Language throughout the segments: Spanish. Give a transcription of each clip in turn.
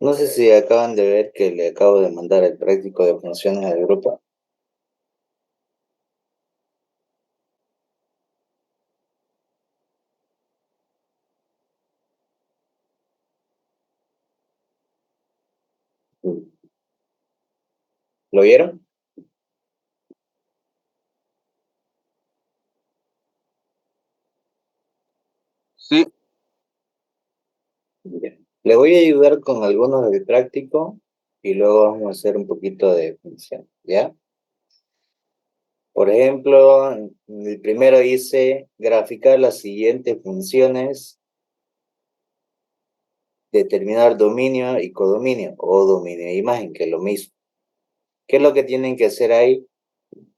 No sé si acaban de ver que le acabo de mandar el práctico de funciones al grupo. ¿Lo vieron? Sí, Bien. Le voy a ayudar con algunos del práctico y luego vamos a hacer un poquito de función, ¿ya? Por ejemplo, el primero dice graficar las siguientes funciones, determinar dominio y codominio, o dominio de imagen, que es lo mismo. ¿Qué es lo que tienen que hacer ahí?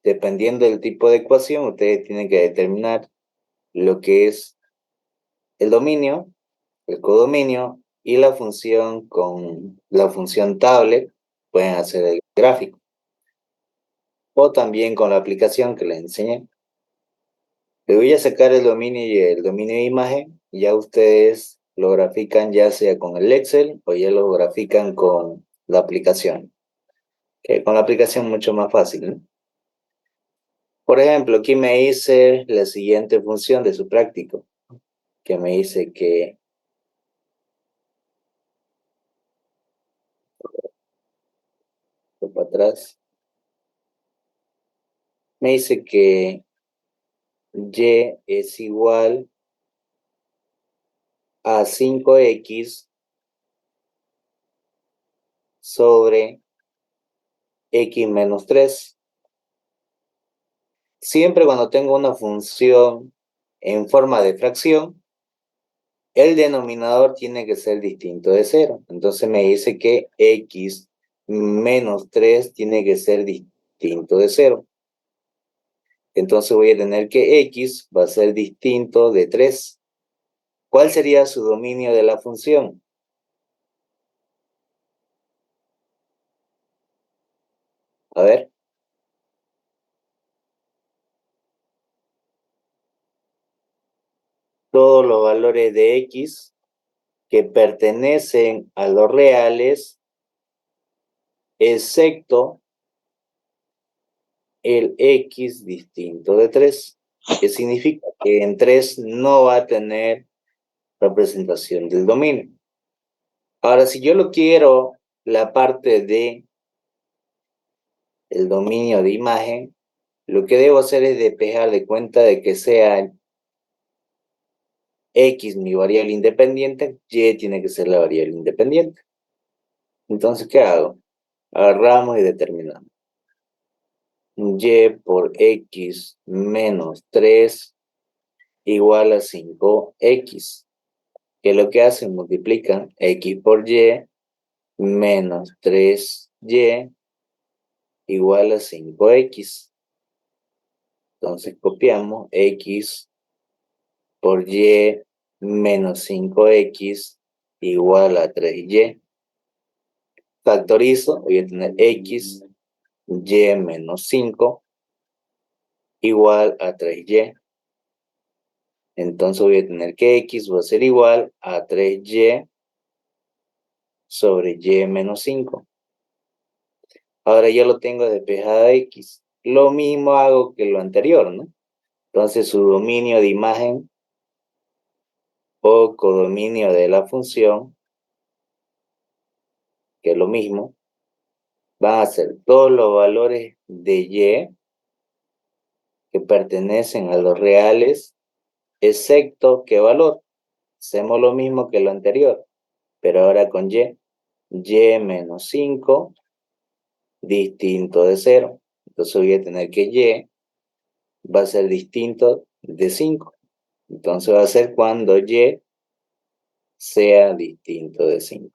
Dependiendo del tipo de ecuación, ustedes tienen que determinar lo que es el dominio, el codominio y la función con la función tablet, pueden hacer el gráfico. O también con la aplicación que les enseñé. Le voy a sacar el dominio y el dominio de imagen. Ya ustedes lo grafican ya sea con el Excel o ya lo grafican con la aplicación. Que con la aplicación mucho más fácil, ¿no? Por ejemplo, aquí me dice la siguiente función de su práctico, que me dice que, para atrás, me dice que y es igual a 5x sobre x menos 3. Siempre cuando tengo una función en forma de fracción, el denominador tiene que ser distinto de cero. Entonces me dice que x menos 3 tiene que ser distinto de cero. Entonces voy a tener que x va a ser distinto de 3. ¿Cuál sería su dominio de la función? A ver, todos los valores de x que pertenecen a los reales, excepto el x distinto de 3, que significa que en 3 no va a tener representación del dominio. Ahora, si yo lo quiero, la parte de el dominio de imagen, lo que debo hacer es despejar de cuenta de que sea x mi variable independiente, y tiene que ser la variable independiente. Entonces, ¿qué hago? Agarramos y determinamos. Y por x menos 3 igual a 5x. Que lo que hacen, multiplican x por y menos 3y igual a 5x. Entonces copiamos x por y menos 5x igual a 3y. Factorizo, voy a tener x, y menos 5 igual a 3y. Entonces voy a tener que x va a ser igual a 3y sobre y menos 5. Ahora ya lo tengo despejada x. Lo mismo hago que lo anterior, ¿no? Entonces su dominio de imagen o codominio de la función, que es lo mismo, van a ser todos los valores de y que pertenecen a los reales, excepto qué valor. Hacemos lo mismo que lo anterior, pero ahora con y menos 5 distinto de 0. Entonces voy a tener que y va a ser distinto de 5. Entonces va a ser cuando y sea distinto de 5.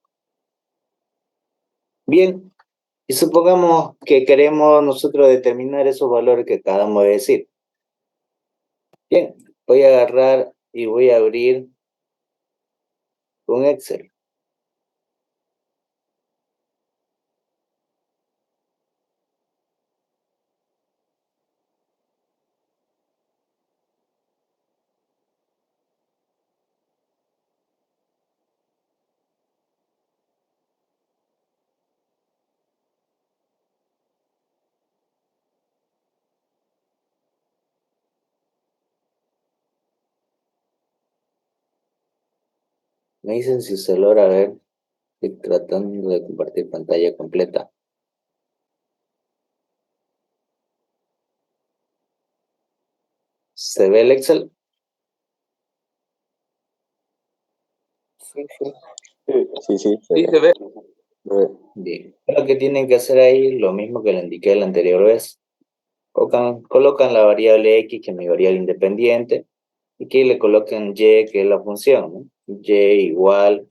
Bien, y supongamos que queremos nosotros determinar esos valores que acabamos de decir. Bien, voy a agarrar y voy a abrir un Excel. Me dicen si se logra ver. Estoy tratando de compartir pantalla completa. ¿Se ve el Excel? Sí, sí. Sí, sí, Sí, se ve. ve. Bien. Lo que tienen que hacer ahí, lo mismo que le indiqué la anterior vez. Colocan la variable X, que es mi variable independiente, y aquí le colocan Y, que es la función, ¿no? Y igual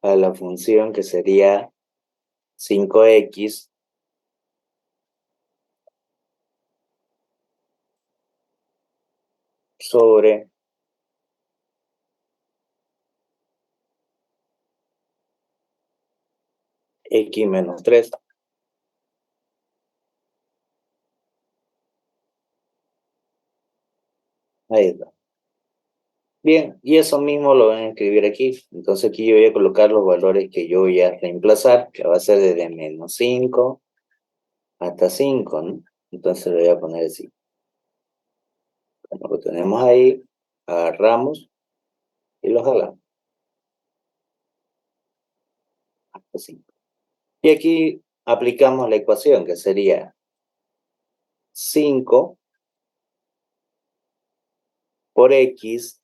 a la función que sería 5X sobre X menos 3. Ahí está. Bien, y eso mismo lo van a escribir aquí. Entonces aquí yo voy a colocar los valores que yo voy a reemplazar, que va a ser desde menos 5 hasta 5, ¿no? Entonces le voy a poner así. Como lo tenemos ahí, agarramos y lo jalamos hasta 5. Y aquí aplicamos la ecuación, que sería 5 por X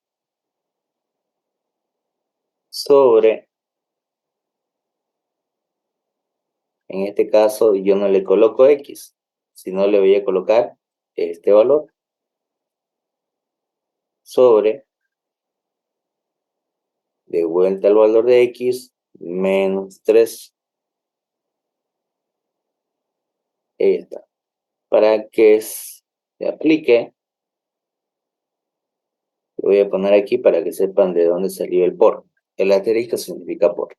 sobre, en este caso yo no le coloco X, sino le voy a colocar este valor sobre, de vuelta al valor de X, menos 3. Ahí está. Para que se aplique, lo voy a poner aquí para que sepan de dónde salió el por. El asterisco significa por.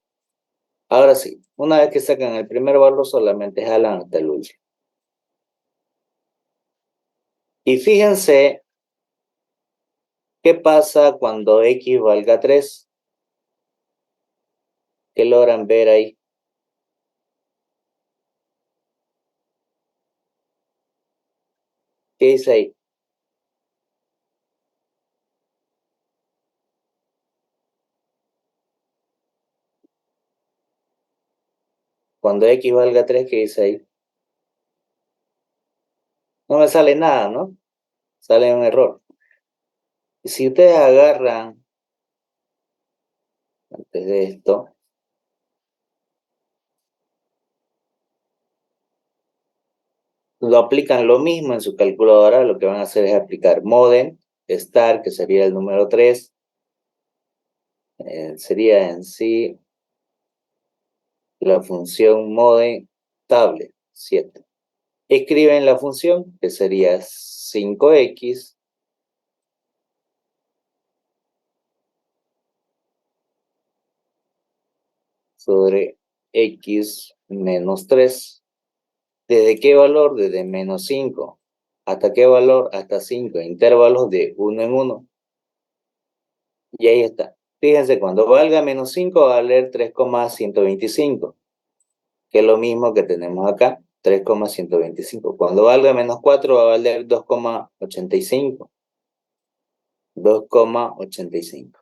Ahora sí, una vez que sacan el primer valor, solamente jalan hasta el último. Y fíjense qué pasa cuando X valga 3. ¿Qué logran ver ahí? ¿Qué dice ahí? Cuando X valga 3, ¿qué dice ahí? No me sale nada, ¿no? Sale un error. Si ustedes agarran, antes de esto, lo aplican lo mismo en su calculadora, lo que van a hacer es aplicar modem, star, que sería el número 3, sería en sí la función modem tablet 7. Escriben la función, que sería 5X sobre X menos 3. ¿Desde qué valor? Desde menos 5. ¿Hasta qué valor? Hasta 5. Intervalos de 1 en 1. Y ahí está. Fíjense, cuando valga menos 5 va a valer 3,125, que es lo mismo que tenemos acá, 3,125. Cuando valga menos 4 va a valer 2,85. 2,85.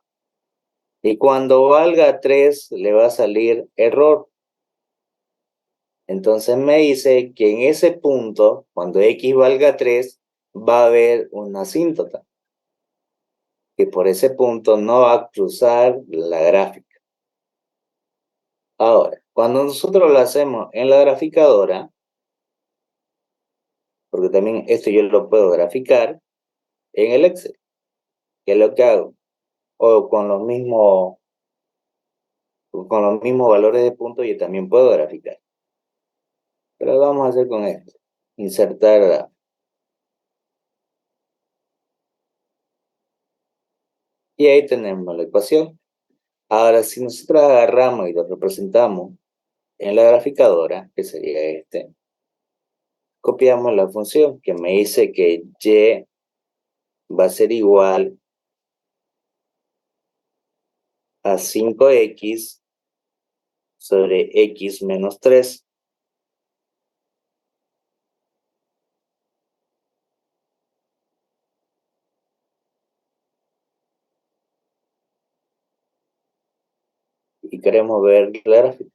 Y cuando valga 3 le va a salir error. Entonces me dice que en ese punto, cuando X valga 3, va a haber una asíntota, que por ese punto no va a cruzar la gráfica. Ahora, cuando nosotros lo hacemos en la graficadora, porque también esto yo lo puedo graficar en el Excel, que es lo que hago, o con los mismos valores de puntos yo también puedo graficar. Pero lo vamos a hacer con esto, insertar. Y ahí tenemos la ecuación. Ahora, si nosotros agarramos y lo representamos en la graficadora, que sería este, copiamos la función que me dice que Y va a ser igual a 5X sobre X menos 3. y queremos ver la gráfica.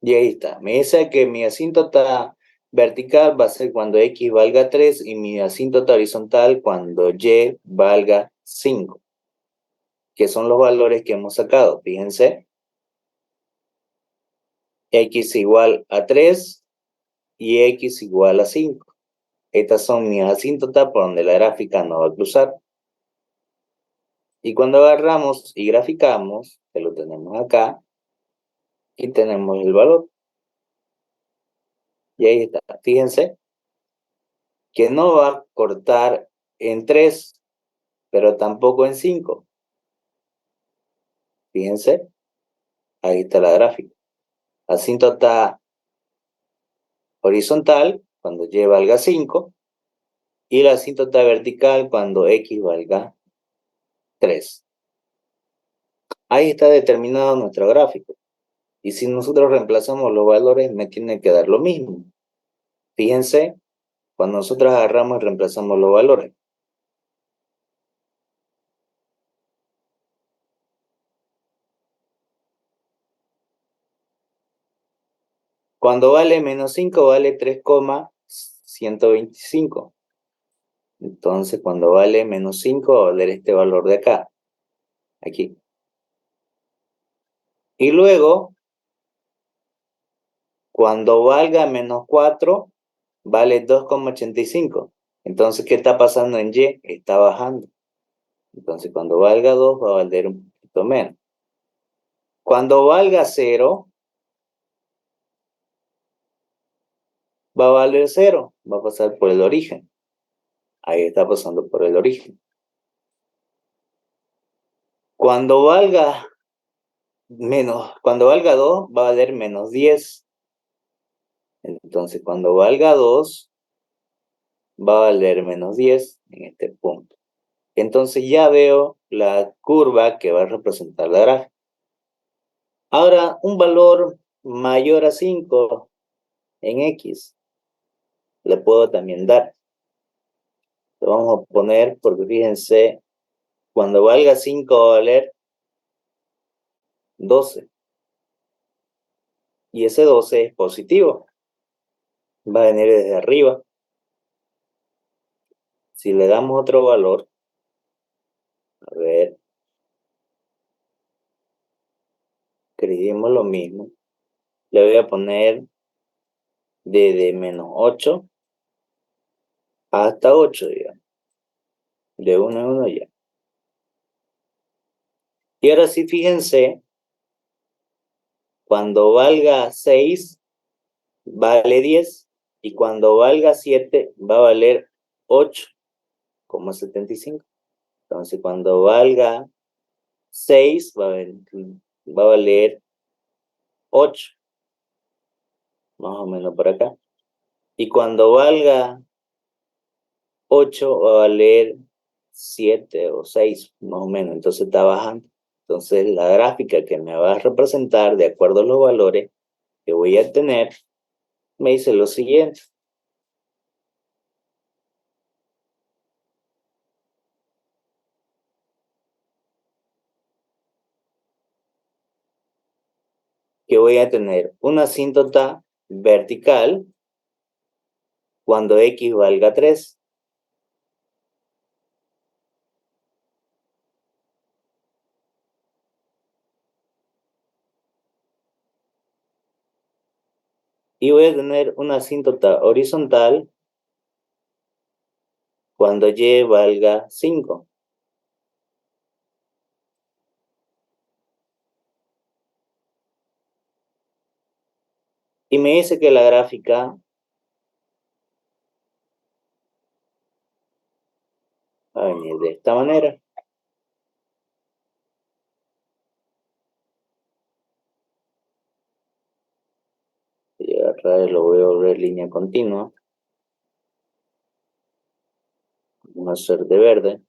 Y ahí está. Me dice que mi asíntota vertical va a ser cuando X valga 3 y mi asíntota horizontal cuando Y valga 5, que son los valores que hemos sacado. Fíjense, X igual a 3 y X igual a 5. Estas son mis asíntotas por donde la gráfica no va a cruzar. Y cuando agarramos y graficamos, que lo tenemos acá, y tenemos el valor. Y ahí está. Fíjense que no va a cortar en 3, pero tampoco en 5. Fíjense, ahí está la gráfica. Asíntota horizontal cuando Y valga 5 y la asíntota vertical cuando X valga 3. Ahí está determinado nuestro gráfico. Y si nosotros reemplazamos los valores, me tiene que dar lo mismo. Fíjense, cuando nosotros agarramos y reemplazamos los valores. Cuando vale menos 5 vale 3,125. Entonces, cuando vale menos 5 va a valer este valor de acá. Aquí. Y luego, cuando valga menos 4, vale 2,85. Entonces, ¿qué está pasando en Y? Está bajando. Entonces, cuando valga 2, va a valer un poquito menos. Cuando valga 0, va a valer 0. Va a pasar por el origen. Ahí está pasando por el origen. Cuando valga cuando valga 2, va a valer menos 10. Entonces, cuando valga 2, va a valer menos 10 en este punto. Entonces ya veo la curva que va a representar la gráfica. Ahora, un valor mayor a 5 en X le puedo también dar. Lo vamos a poner porque fíjense, cuando valga 5 va a valer 12. Y ese 12 es positivo. Va a venir desde arriba. Si le damos otro valor, a ver, escribimos lo mismo. Le voy a poner de menos 8 hasta 8, digamos. De 1 en 1 ya. Y ahora sí, fíjense, cuando valga 6, vale 10. Y cuando valga 7, va a valer 8,75. Entonces, cuando valga 6, va a valer 8. Más o menos por acá. Y cuando valga 8, va a valer 7 o 6, más o menos. Entonces, está bajando. Entonces, la gráfica que me va a representar, de acuerdo a los valores que voy a tener, me dice lo siguiente. Que voy a tener una asíntota vertical cuando X valga 3. Y voy a tener una asíntota horizontal cuando Y valga 5. Y me dice que la gráfica va a venir de esta manera. Y otra vez lo voy a volver línea continua. Vamos a hacer de verde.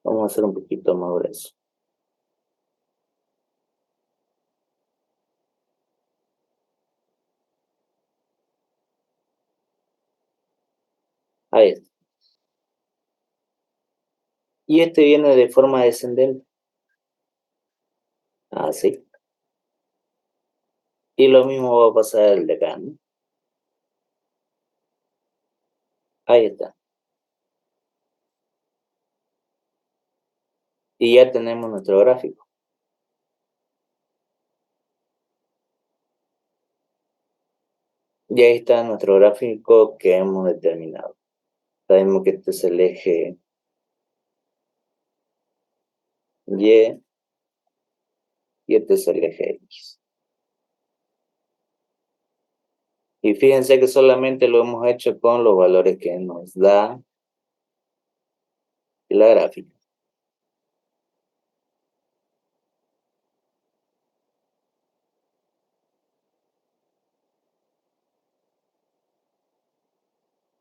Vamos a hacer un poquito más grueso. Ahí está. Y este viene de forma descendente. Así. Y lo mismo va a pasar el de acá, ¿no? Ahí está. Y ya tenemos nuestro gráfico. Y ahí está nuestro gráfico que hemos determinado. Sabemos que este es el eje Y y este es el eje X. Y fíjense que solamente lo hemos hecho con los valores que nos da la gráfica.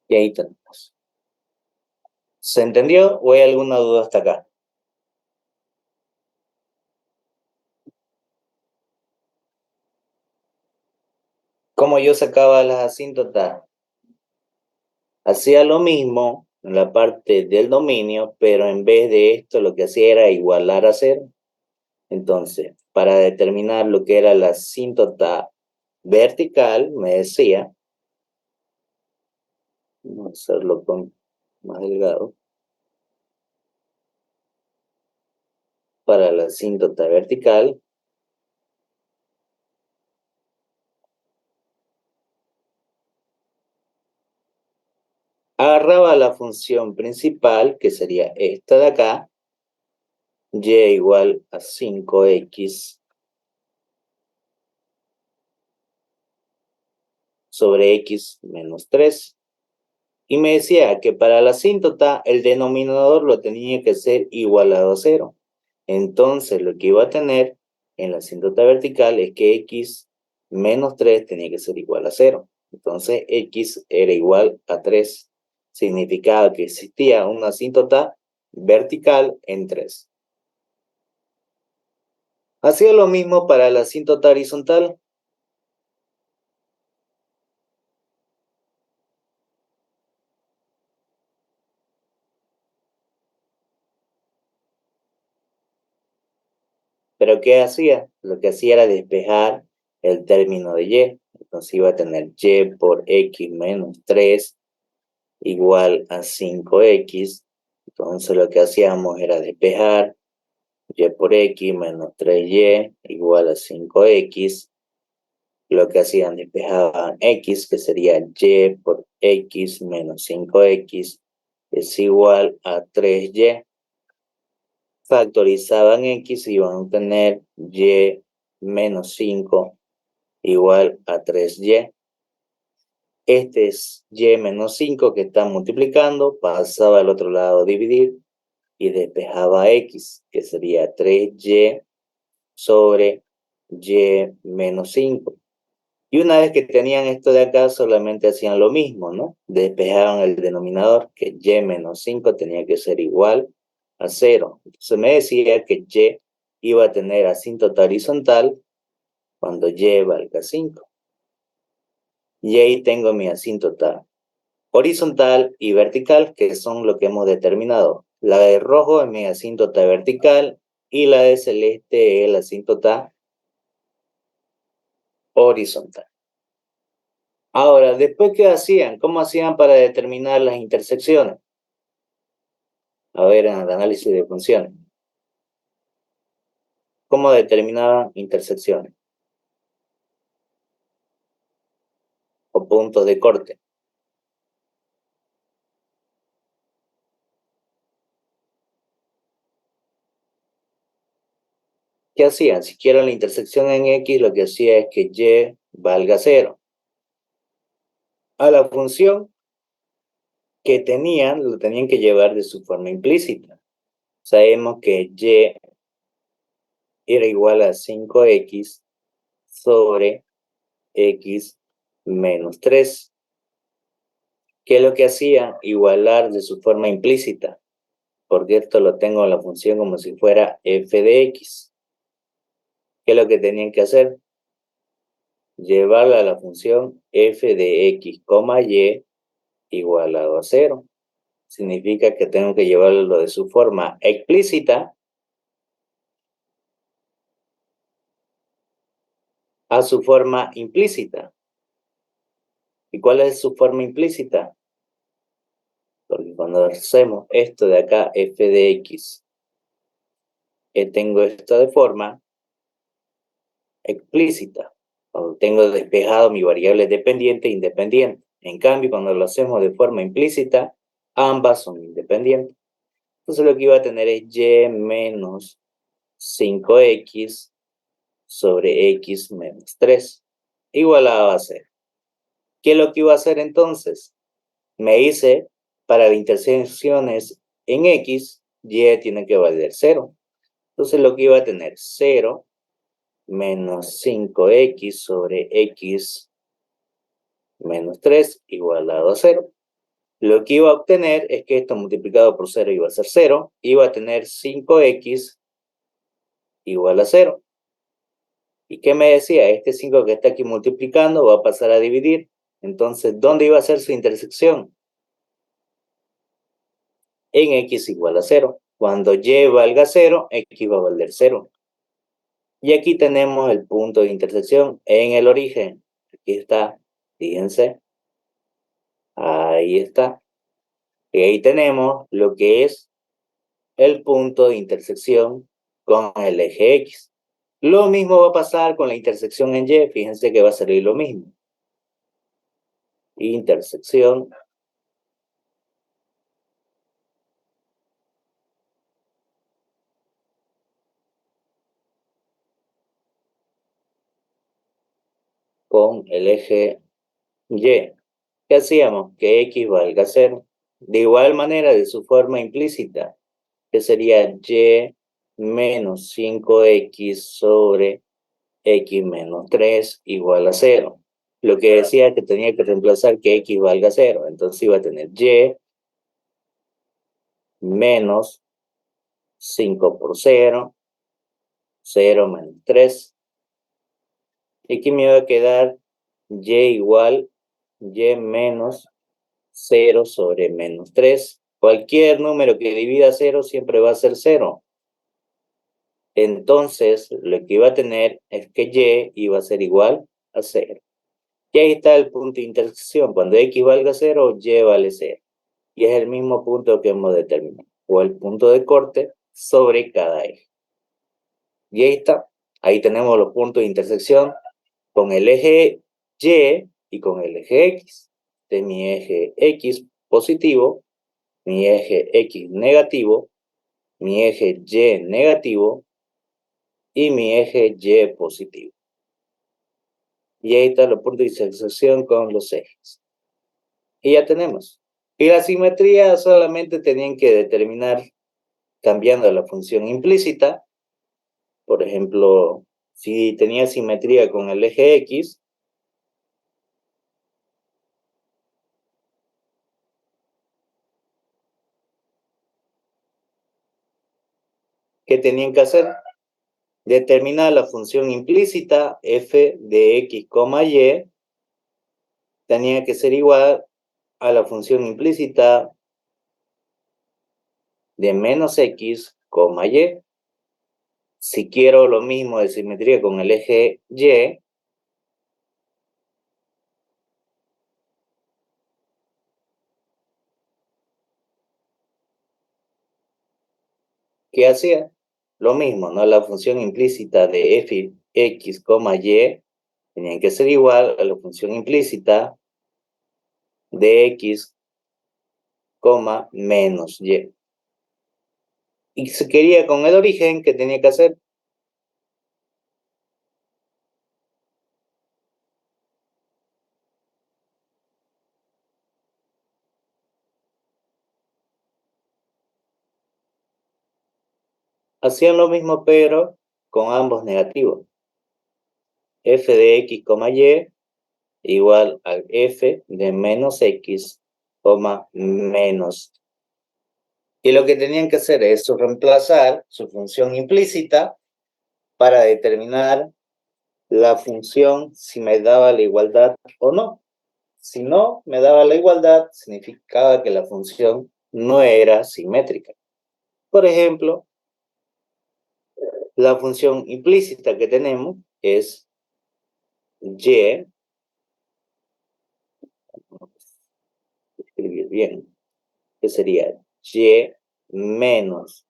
Y ahí tenemos. ¿Se entendió o hay alguna duda hasta acá? Como yo sacaba las asíntotas, hacía lo mismo en la parte del dominio, pero en vez de esto lo que hacía era igualar a cero. Entonces, para determinar lo que era la asíntota vertical, me decía, vamos a hacerlo con más delgado, para la asíntota vertical, agarraba la función principal, que sería esta de acá, y igual a 5x sobre x menos 3. Y me decía que para la asíntota el denominador lo tenía que ser igualado a 0. Entonces lo que iba a tener en la asíntota vertical es que x menos 3 tenía que ser igual a 0. Entonces x era igual a 3. Significaba que existía una asíntota vertical en 3. Hacía lo mismo para la asíntota horizontal. ¿Pero qué hacía? Lo que hacía era despejar el término de y. Entonces iba a tener y por x menos 3 igual a 5x. Entonces lo que hacíamos era despejar y por x menos 3y igual a 5x. Lo que hacían despejaban x, que sería y por x menos 5x es igual a 3y. Factorizaban x y van a tener y menos 5 igual a 3y. Este es y menos 5 que está multiplicando, pasaba al otro lado a dividir y despejaba x, que sería 3y sobre y menos 5. Y una vez que tenían esto de acá, solamente hacían lo mismo, ¿no? Despejaban el denominador, que y menos 5 tenía que ser igual a 0. Entonces me decía que y iba a tener asíntota horizontal cuando y valga 5. Y ahí tengo mi asíntota horizontal y vertical, que son lo que hemos determinado. La de rojo es mi asíntota vertical y la de celeste es la asíntota horizontal. Ahora, después, ¿qué hacían? ¿Cómo hacían para determinar las intersecciones? A ver, en el análisis de funciones. ¿Cómo determinaban intersecciones o puntos de corte? ¿Qué hacían? Si quiero la intersección en X, lo que hacía es que Y valga 0. A la función que tenían, lo tenían que llevar de su forma implícita. Sabemos que Y era igual a 5X sobre X menos 3. ¿Qué es lo que hacían? Igualar de su forma implícita, porque esto lo tengo en la función como si fuera f de x. ¿Qué es lo que tenían que hacer? Llevarla a la función f de x, y igualado a 0. Significa que tengo que llevarlo de su forma explícita a su forma implícita. ¿Y cuál es su forma implícita? Porque cuando hacemos esto de acá, f de x, tengo esto de forma explícita. Cuando tengo despejado mi variable dependiente e independiente. En cambio, cuando lo hacemos de forma implícita, ambas son independientes. Entonces lo que iba a tener es y menos 5x sobre x menos 3 igualado a 0. ¿Qué es lo que iba a hacer entonces? Me dice, para las intersecciones en x, y tiene que valer 0. Entonces lo que iba a tener 0 menos 5x sobre x menos 3 igualado a 0. Lo que iba a obtener es que esto multiplicado por 0 iba a ser 0. Iba a tener 5x igual a 0. ¿Y qué me decía? Este 5 que está aquí multiplicando va a pasar a dividir. Entonces, ¿dónde iba a ser su intersección? En x igual a 0. Cuando y valga 0, x va a valer 0. Y aquí tenemos el punto de intersección en el origen. Aquí está, fíjense. Ahí está. Y ahí tenemos lo que es el punto de intersección con el eje X. Lo mismo va a pasar con la intersección en Y. Fíjense que va a salir lo mismo. Intersección con el eje Y. ¿Qué hacíamos? Que X valga 0. De igual manera, de su forma implícita, que sería Y menos 5X sobre X menos 3 igual a 0. Lo que decía es que tenía que reemplazar que X valga 0. Entonces iba a tener Y menos 5 por 0, 0 menos 3. Y aquí me va a quedar Y igual Y menos 0 sobre menos 3. Cualquier número que divida 0 siempre va a ser 0. Entonces, lo que iba a tener es que Y iba a ser igual a 0. Y ahí está el punto de intersección. Cuando X valga 0, Y vale 0. Y es el mismo punto que hemos determinado. O el punto de corte sobre cada eje. Y ahí está. Ahí tenemos los puntos de intersección con el eje Y con el eje X. Este es mi eje X positivo, mi eje X negativo, mi eje Y negativo y mi eje Y positivo. Y ahí están los puntos de intersección con los ejes. Y ya tenemos. Y la simetría solamente tenían que determinar cambiando la función implícita. Por ejemplo, si tenía simetría con el eje X, ¿qué tenían que hacer? Determinar la función implícita f de x, y tenía que ser igual a la función implícita de menos x, y. Si quiero lo mismo de simetría con el eje y, ¿qué hacía? Lo mismo, ¿no? La función implícita de f, x, y tenían que ser igual a la función implícita de x, menos y. Y se quería con el origen, ¿qué tenía que hacer? Hacían lo mismo, pero con ambos negativos. F de x, y igual al f de menos x, menos. Y lo que tenían que hacer es reemplazar su función implícita para determinar la función si me daba la igualdad o no. Si no me daba la igualdad, significaba que la función no era simétrica. Por ejemplo, la función implícita que tenemos es y, vamos a escribir bien, que sería y menos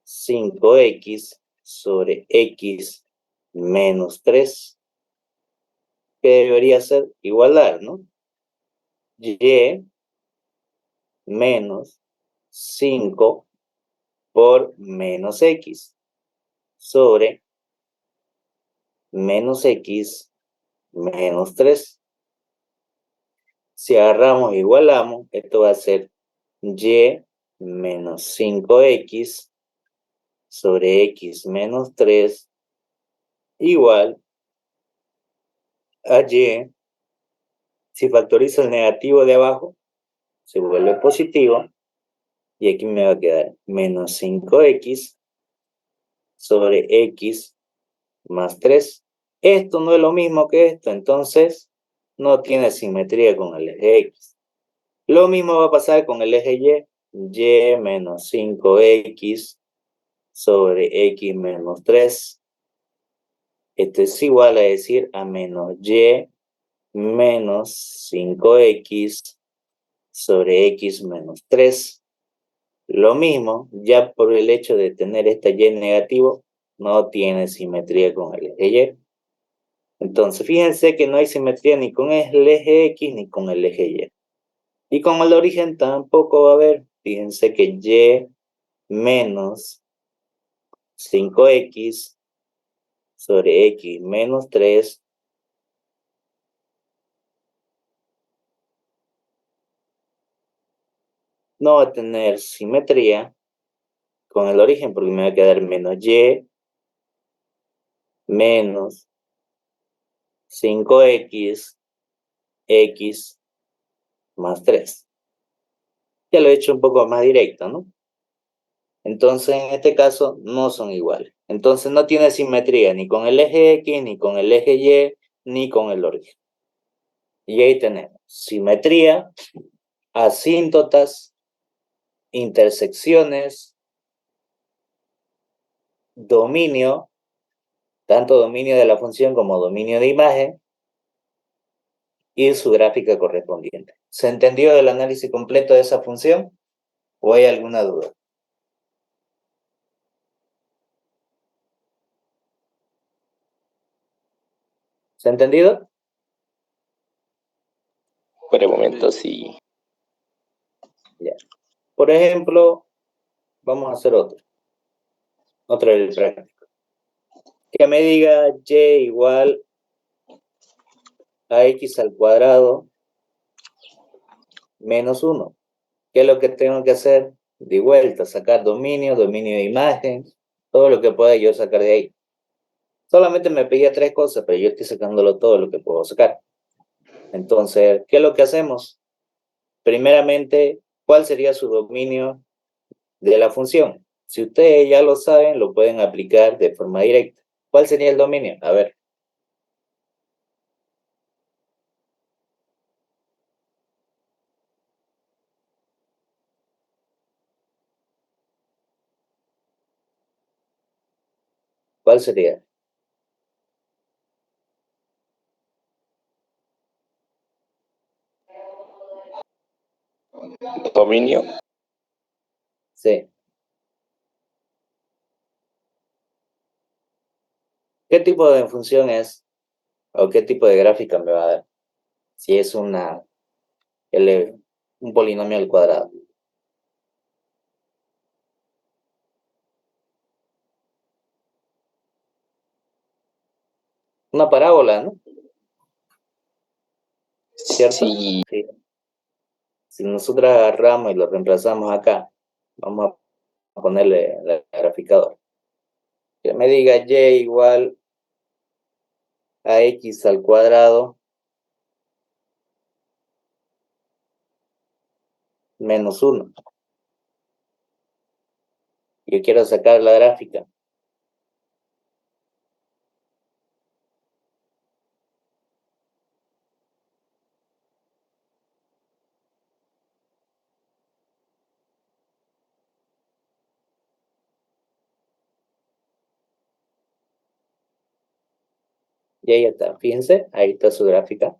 5x sobre x menos 3, que debería ser igualdad, ¿no? Y menos 5 por menos x sobre menos x menos 3. Si agarramos e igualamos, esto va a ser y menos 5x sobre x menos 3 igual a y. Si factorizo el negativo de abajo, se vuelve positivo. Y aquí me va a quedar menos 5x sobre x más 3. Esto no es lo mismo que esto, entonces no tiene simetría con el eje x. Lo mismo va a pasar con el eje y menos 5x sobre x menos 3. Esto es igual a decir a menos y menos 5x sobre x menos 3. Lo mismo, ya por el hecho de tener esta y negativo, no tiene simetría con el eje y. Entonces, fíjense que no hay simetría ni con el eje x ni con el eje y. Y con el origen tampoco va a haber. Fíjense que y menos 5x sobre x menos 3 no va a tener simetría con el origen porque me va a quedar menos y menos 5x x más 3. Ya lo he hecho un poco más directo, ¿no? Entonces, en este caso, no son iguales. Entonces, no tiene simetría ni con el eje X, ni con el eje Y, ni con el origen. Y ahí tenemos simetría, asíntotas, intersecciones, dominio, tanto dominio de la función como dominio de imagen, y su gráfica correspondiente. ¿Se entendió el análisis completo de esa función? ¿O hay alguna duda? ¿Se ha entendido? Por el momento sí. Ya. Por ejemplo, vamos a hacer otro del práctico. Que me diga y igual a x al cuadrado menos 1. ¿Qué es lo que tengo que hacer? De vuelta, sacar dominio de imagen, todo lo que pueda yo sacar de ahí. Solamente me pedía 3 cosas, pero yo estoy sacándolo todo lo que puedo sacar. Entonces, ¿qué es lo que hacemos? Primeramente, ¿cuál sería su dominio de la función? Si ustedes ya lo saben, lo pueden aplicar de forma directa. ¿Cuál sería el dominio? A ver. ¿Cuál sería? Dominio. Sí. ¿Qué tipo de función es? ¿O qué tipo de gráfica me va a dar? Si es un polinomio al cuadrado. Una parábola, ¿no? ¿Cierto? Sí. Sí. Si nosotros agarramos y lo reemplazamos acá, vamos a ponerle el graficador. Que me diga y igual a x al cuadrado menos 1. Yo quiero sacar la gráfica. Y ahí está, fíjense, ahí está su gráfica.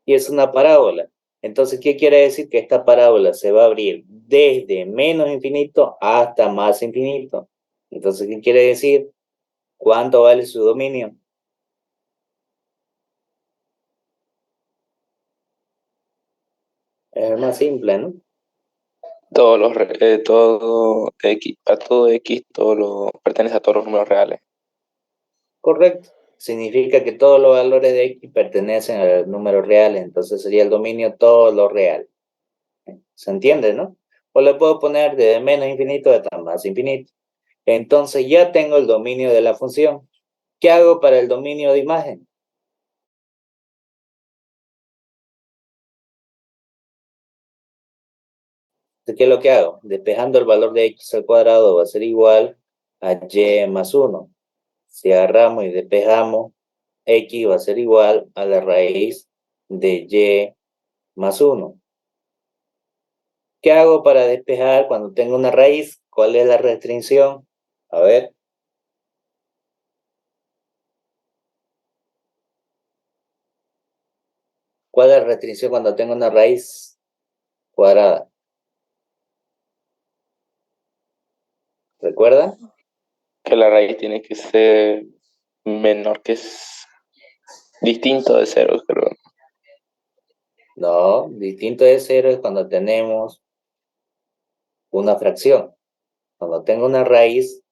Y es una parábola. Entonces, ¿qué quiere decir? Que esta parábola se va a abrir desde menos infinito hasta más infinito. Entonces, ¿qué quiere decir? ¿Cuánto vale su dominio? Es más simple, ¿no? Todo X, a todo X, pertenece a todos los números reales. Correcto. Significa que todos los valores de X pertenecen a los números reales. Entonces sería el dominio todo lo real. ¿Se entiende, no? O le puedo poner de menos infinito hasta más infinito. Entonces ya tengo el dominio de la función. ¿Qué hago para el dominio de imagen? ¿Qué es lo que hago? Despejando el valor de x al cuadrado va a ser igual a y más 1. Si agarramos y despejamos, x va a ser igual a la raíz de y más 1. ¿Qué hago para despejar cuando tengo una raíz? ¿Cuál es la restricción? A ver. ¿Cuál es la restricción cuando tengo una raíz cuadrada? ¿Recuerdan? Que la raíz tiene que ser menor que es distinto de cero, creo. No, distinto de cero es cuando tenemos una fracción. Cuando tengo una raíz,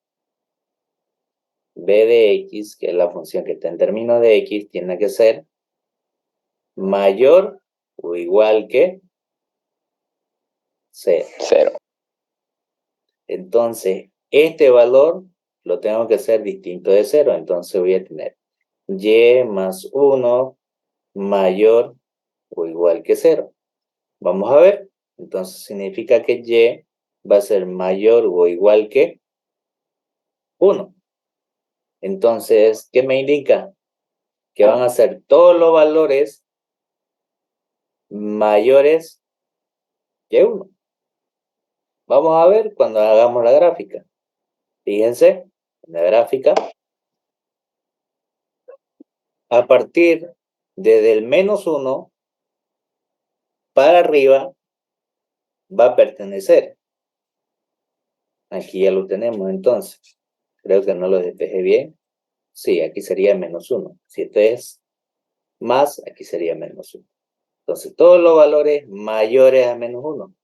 b de x, que es la función que está en términos de x, tiene que ser mayor o igual que 0. Cero. Entonces, este valor lo tengo que hacer distinto de 0. Entonces voy a tener y más 1 mayor o igual que 0. Vamos a ver. Entonces significa que y va a ser mayor o igual que 1. Entonces, ¿qué me indica? Que van a ser todos los valores mayores que 1. Vamos a ver cuando hagamos la gráfica. Fíjense, en la gráfica, a partir desde el menos 1 para arriba va a pertenecer. Aquí ya lo tenemos entonces. Creo que no lo despejé bien. Sí, aquí sería menos 1. Si esto es más, aquí sería menos 1. Entonces, todos los valores mayores a menos 1.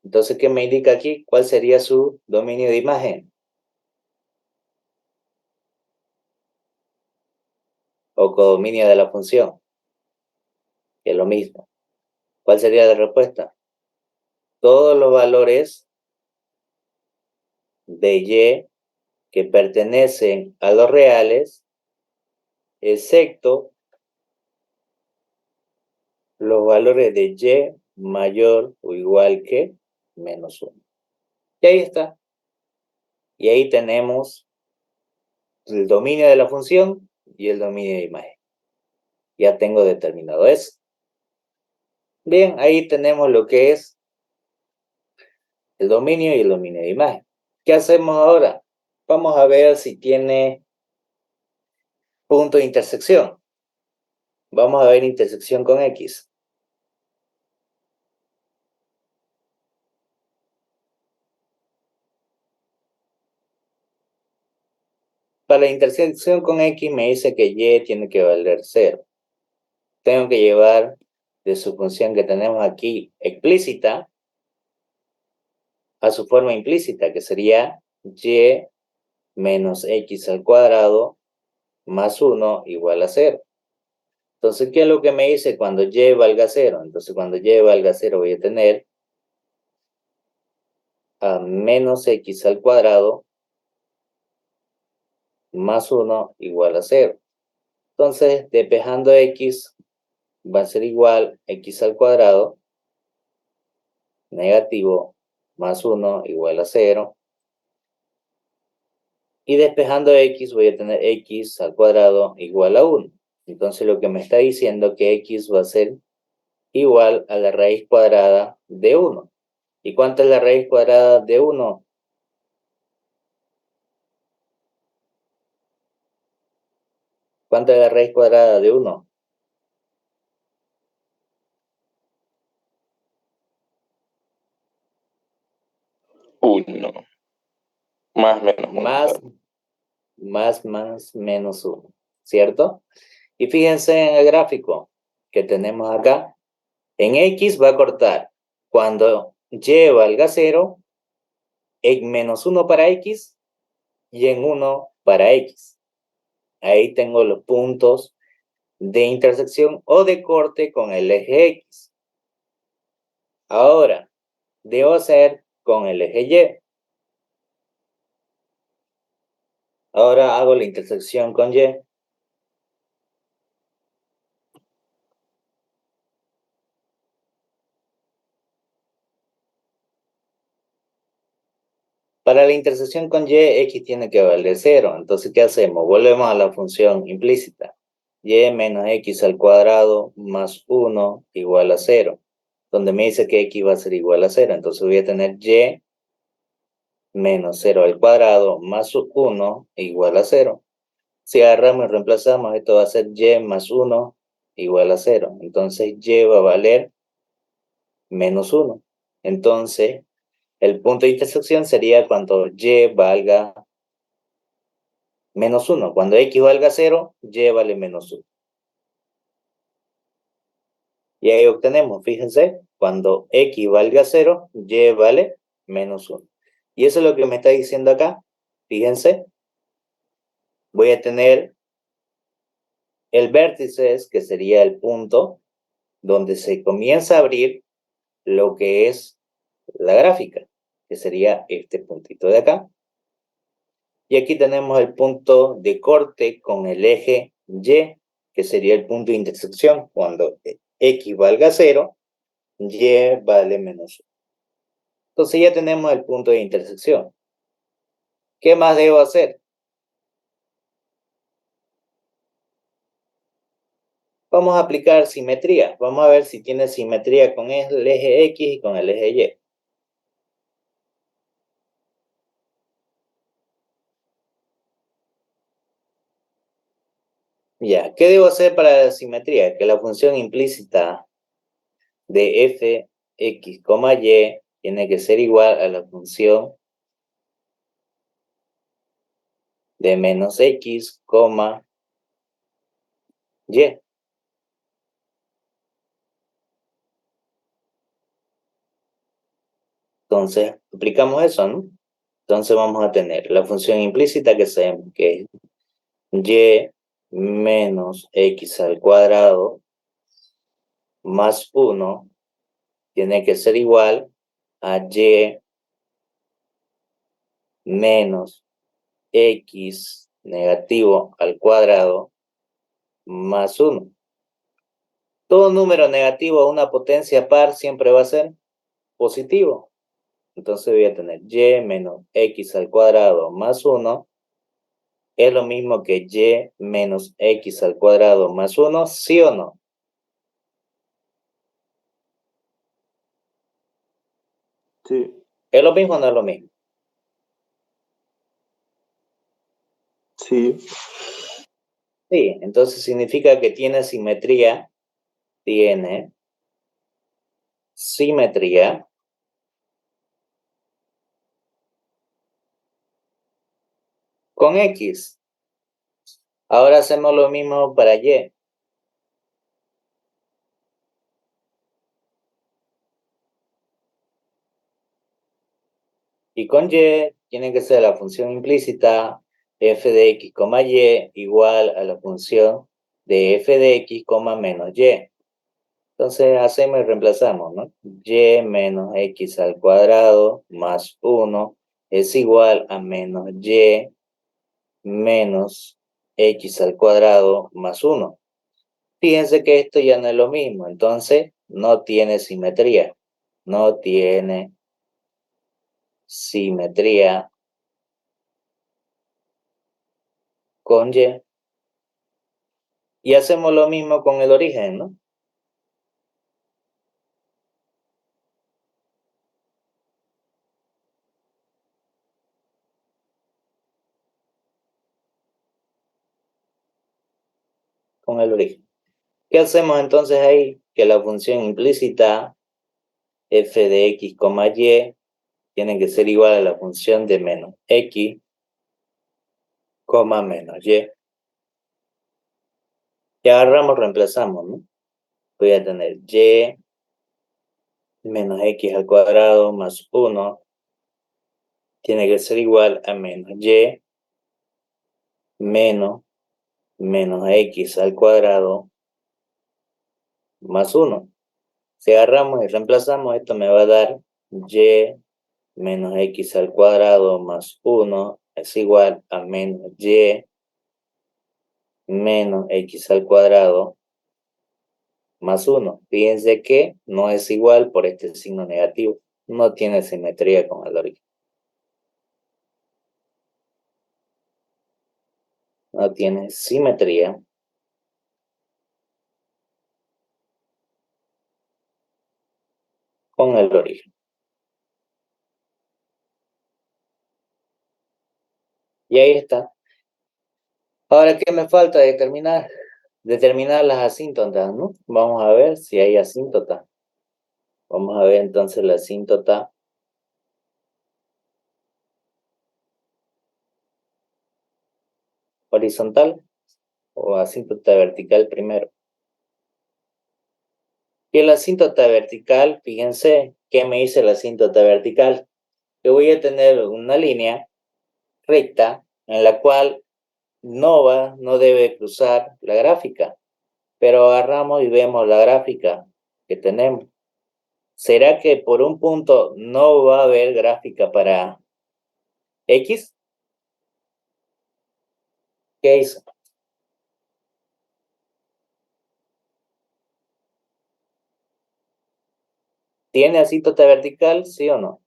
Entonces, ¿qué me indica aquí? ¿Cuál sería su dominio de imagen? O codominio de la función. Que es lo mismo. ¿Cuál sería la respuesta? Todos los valores de y que pertenecen a los reales, excepto los valores de y mayor o igual que menos 1. Y ahí está. Y ahí tenemos el dominio de la función y el dominio de imagen. Ya tengo determinado eso. Bien, ahí tenemos lo que es el dominio y el dominio de imagen. ¿Qué hacemos ahora? Vamos a ver si tiene punto de intersección. Vamos a ver intersección con X. Para la intersección con X me dice que Y tiene que valer 0. Tengo que llevar de su función que tenemos aquí explícita a su forma implícita, que sería Y menos X al cuadrado más 1 igual a 0. Entonces, ¿qué es lo que me dice cuando y valga 0? Entonces, cuando y valga 0 voy a tener a menos x al cuadrado más 1 igual a 0. Entonces, despejando x va a ser igual a x al cuadrado negativo más 1 igual a 0. Y despejando x voy a tener x al cuadrado igual a 1. Entonces, lo que me está diciendo que x va a ser igual a la raíz cuadrada de 1. ¿Y cuánto es la raíz cuadrada de 1? ¿Cuánto es la raíz cuadrada de 1? 1. Más menos 1, Más, claro. más, menos 1, ¿cierto? Y fíjense en el gráfico que tenemos acá. En X va a cortar. Cuando Y valga 0, en menos 1 para X y en 1 para X. Ahí tengo los puntos de intersección o de corte con el eje X. Ahora, debo hacer con el eje Y. Ahora hago la intersección con Y. Para la intersección con Y, X tiene que valer 0. Entonces, ¿qué hacemos? Volvemos a la función implícita. Y menos X al cuadrado más 1 igual a 0. Donde me dice que X va a ser igual a 0. Entonces voy a tener Y menos 0 al cuadrado más 1 igual a 0. Si agarramos y reemplazamos, esto va a ser Y más 1 igual a 0. Entonces Y va a valer menos 1. Entonces, el punto de intersección sería cuando Y valga menos 1. Cuando X valga 0, Y vale menos 1. Y ahí obtenemos, fíjense, cuando X valga 0, Y vale menos 1. Y eso es lo que me está diciendo acá. Fíjense, voy a tener el vértice, que sería el punto donde se comienza a abrir lo que es la gráfica, que sería este puntito de acá. Y aquí tenemos el punto de corte con el eje Y, que sería el punto de intersección. Cuando X valga 0, Y vale menos 1. Entonces ya tenemos el punto de intersección. ¿Qué más debo hacer? Vamos a aplicar simetría. Vamos a ver si tiene simetría con el eje X y con el eje Y. Ya, ¿qué debo hacer para la simetría? Que la función implícita de fx, y tiene que ser igual a la función de menos x, y. Entonces, aplicamos eso, ¿no? Entonces vamos a tener la función implícita que sabemos que es y menos x al cuadrado más 1 tiene que ser igual a y menos x negativo al cuadrado más 1. Todo número negativo a una potencia par siempre va a ser positivo. Entonces voy a tener y menos x al cuadrado más 1 es lo mismo que y menos x al cuadrado más 1, ¿sí o no? Sí. ¿Es lo mismo o no es lo mismo? Sí. Sí, entonces significa que tiene simetría con X. Ahora hacemos lo mismo para Y. Y con Y tiene que ser la función implícita f de x, y igual a la función de f de x, menos y. Entonces hacemos y reemplazamos, ¿no? Y menos x al cuadrado más 1 es igual a menos y menos x al cuadrado más 1. Fíjense que esto ya no es lo mismo, entonces no tiene simetría. No tiene simetría con Y. Y hacemos lo mismo con el origen, ¿no? con el origen. ¿Qué hacemos entonces ahí? Que la función implícita f de x, y tiene que ser igual a la función de menos x, menos y. Y agarramos, reemplazamos, ¿no? Voy a tener y menos x al cuadrado más 1 tiene que ser igual a menos y menos x al cuadrado más 1. Si agarramos y reemplazamos, esto me va a dar y menos x al cuadrado más 1 es igual a menos y menos x al cuadrado más 1. Fíjense que no es igual por este signo negativo. No tiene simetría con el origen. No tiene simetría con el origen. Y ahí está. Ahora, ¿qué me falta determinar? Determinar las asíntotas, ¿no? Vamos a ver si hay asíntota. Vamos a ver entonces la asíntota horizontal o asíntota vertical primero. Y en la asíntota vertical, fíjense, ¿qué me dice la asíntota vertical? Que voy a tener una línea recta en la cual no debe cruzar la gráfica, pero agarramos y vemos la gráfica que tenemos. ¿Será que por un punto no va a haber gráfica para X? ¿Qué hizo? ¿Tiene asíntota vertical, sí o no?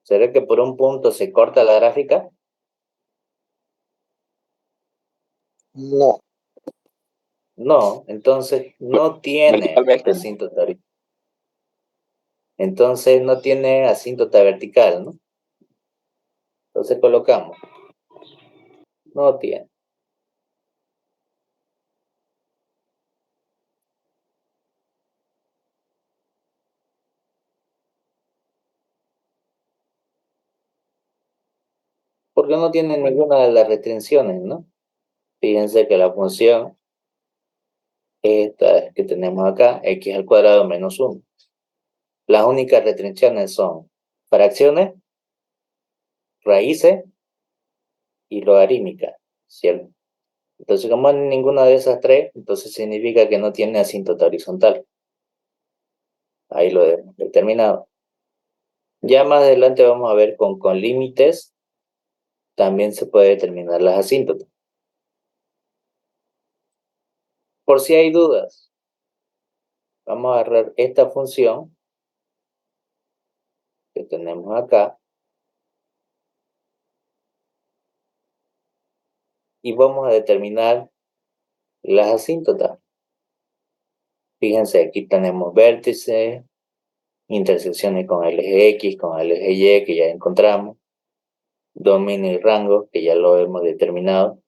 ¿Será que por un punto se corta la gráfica? No, No, entonces no tiene verticalmente no. asíntota vertical. Entonces no tiene asíntota vertical, ¿no? Entonces colocamos, no tiene. Porque no tiene ninguna de las restricciones, ¿no? Fíjense que la función esta que tenemos acá, x al cuadrado menos 1. Las únicas restricciones son fracciones, raíces y logarítmica, ¿cierto? Entonces, como en ninguna de esas tres, entonces significa que no tiene asíntota horizontal. Ahí lo hemos determinado. Ya más adelante vamos a ver con límites, también se puede determinar las asíntotas. Por si hay dudas, vamos a agarrar esta función que tenemos acá y vamos a determinar las asíntotas. Fíjense, aquí tenemos vértices, intersecciones con el eje X, con el eje Y, que ya encontramos, dominio y rango, que ya lo hemos determinado,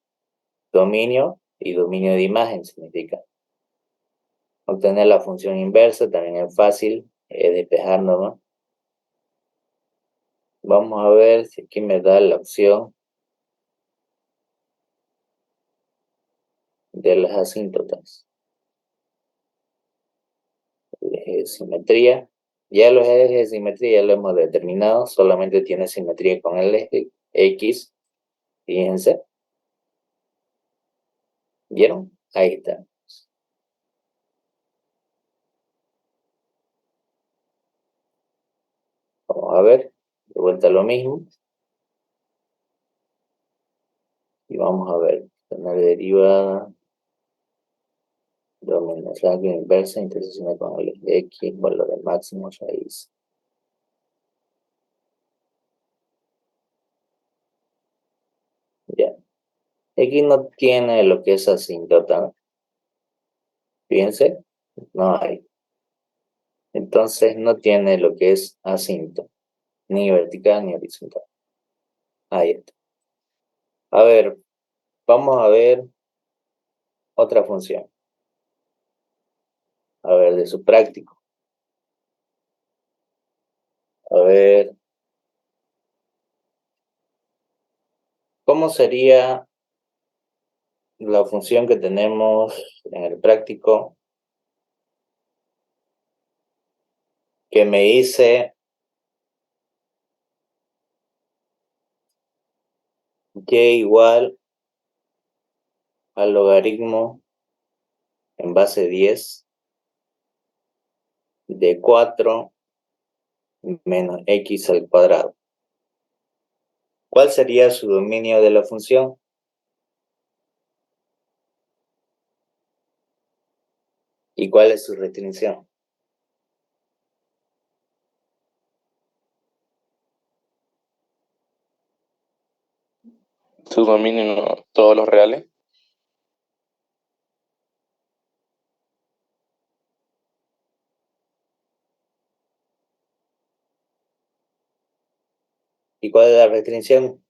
dominio y dominio de imagen significa. Obtener la función inversa también es fácil, es despejar nomás. Vamos a ver si aquí me da la opción de las asíntotas. El eje de simetría. Ya los ejes de simetría ya lo hemos determinado, solamente tiene simetría con el eje X. Fíjense. ¿Vieron? Ahí está. Vamos a ver. De vuelta lo mismo. Y vamos a ver. Tener derivada. Dominio rango inversa, intersecciona con el eje X, valor de máximo, raíz. Ya. Aquí no tiene lo que es asíntota. Fíjense, no hay. Entonces no tiene lo que es asíntota. ni vertical ni horizontal. Ahí está. A ver, vamos a ver otra función. A ver, de su práctico. A ver, ¿cómo sería la función que tenemos en el práctico que me dice y igual al logaritmo en base 10 de 4 menos x al cuadrado? ¿Cuál sería su dominio de la función? ¿Y cuál es su restricción? Su dominio no, todos los reales. ¿Y cuál es la restricción?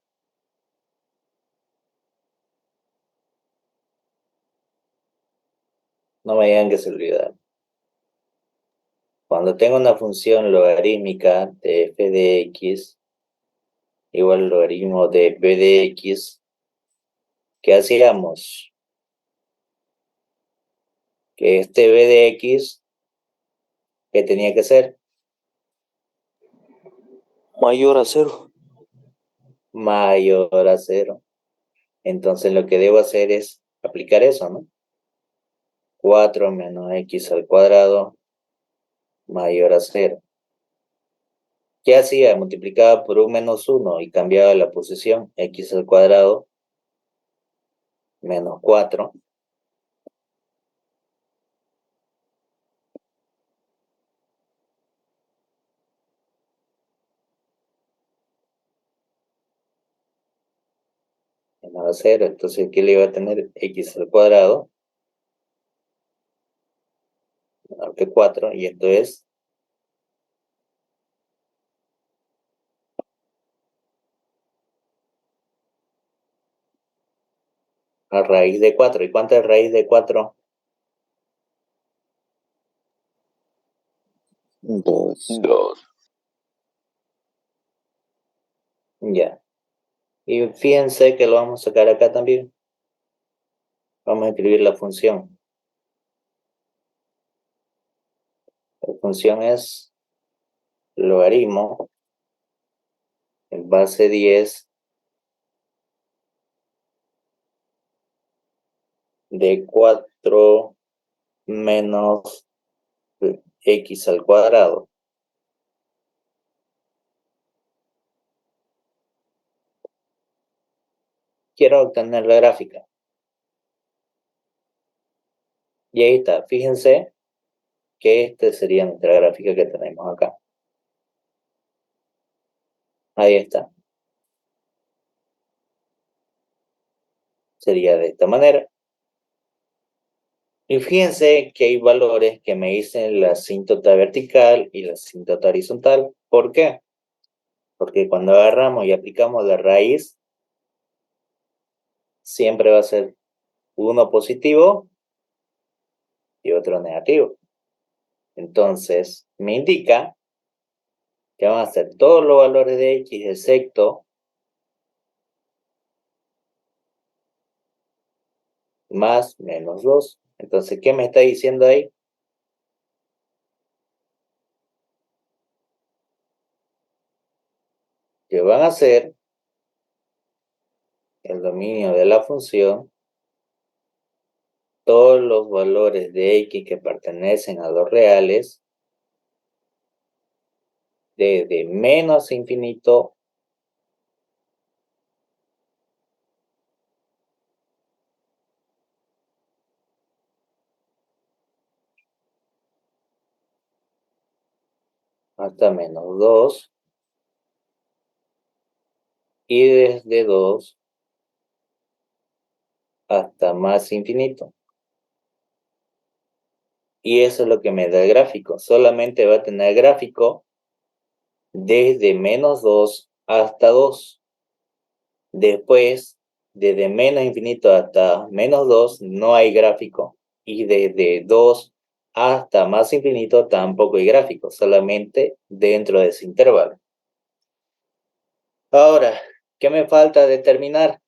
No me digan que se olvidaron. Cuando tengo una función logarítmica de f de x igual al logaritmo de b de x, ¿qué hacíamos? Que este b de x, ¿qué tenía que ser? Mayor a 0. Mayor a 0. Entonces lo que debo hacer es aplicar eso, ¿no? 4 menos x al cuadrado mayor a 0. ¿Qué hacía? Multiplicaba por un menos 1 y cambiaba la posición x al cuadrado menos 4 menos a 0. Entonces, ¿qué le iba a tener? X al cuadrado menor que 4, y esto es a raíz de 4. ¿Y cuánto es raíz de 4? 2. 2. Ya. Y fíjense que lo vamos a sacar acá también. Vamos a escribir la función. La función es logaritmo en base 10 de 4 menos x al cuadrado. Quiero obtener la gráfica. Y ahí está. Fíjense que esta sería nuestra gráfica que tenemos acá. Ahí está. Sería de esta manera. Y fíjense que hay valores que me dicen la asíntota vertical y la asíntota horizontal. ¿Por qué? Porque cuando agarramos y aplicamos la raíz, siempre va a ser uno positivo y otro negativo. Entonces, me indica que van a ser todos los valores de x excepto más menos 2. Entonces, ¿qué me está diciendo ahí? Que van a ser el dominio de la función todos los valores de x que pertenecen a los reales desde menos infinito hasta menos 2 y desde 2 hasta más infinito. Y eso es lo que me da el gráfico. Solamente va a tener gráfico desde menos 2 hasta 2. Después, desde menos infinito hasta menos 2 no hay gráfico. Y desde 2 hasta más infinito tampoco hay gráfico, solamente dentro de ese intervalo. Ahora, ¿qué me falta determinar?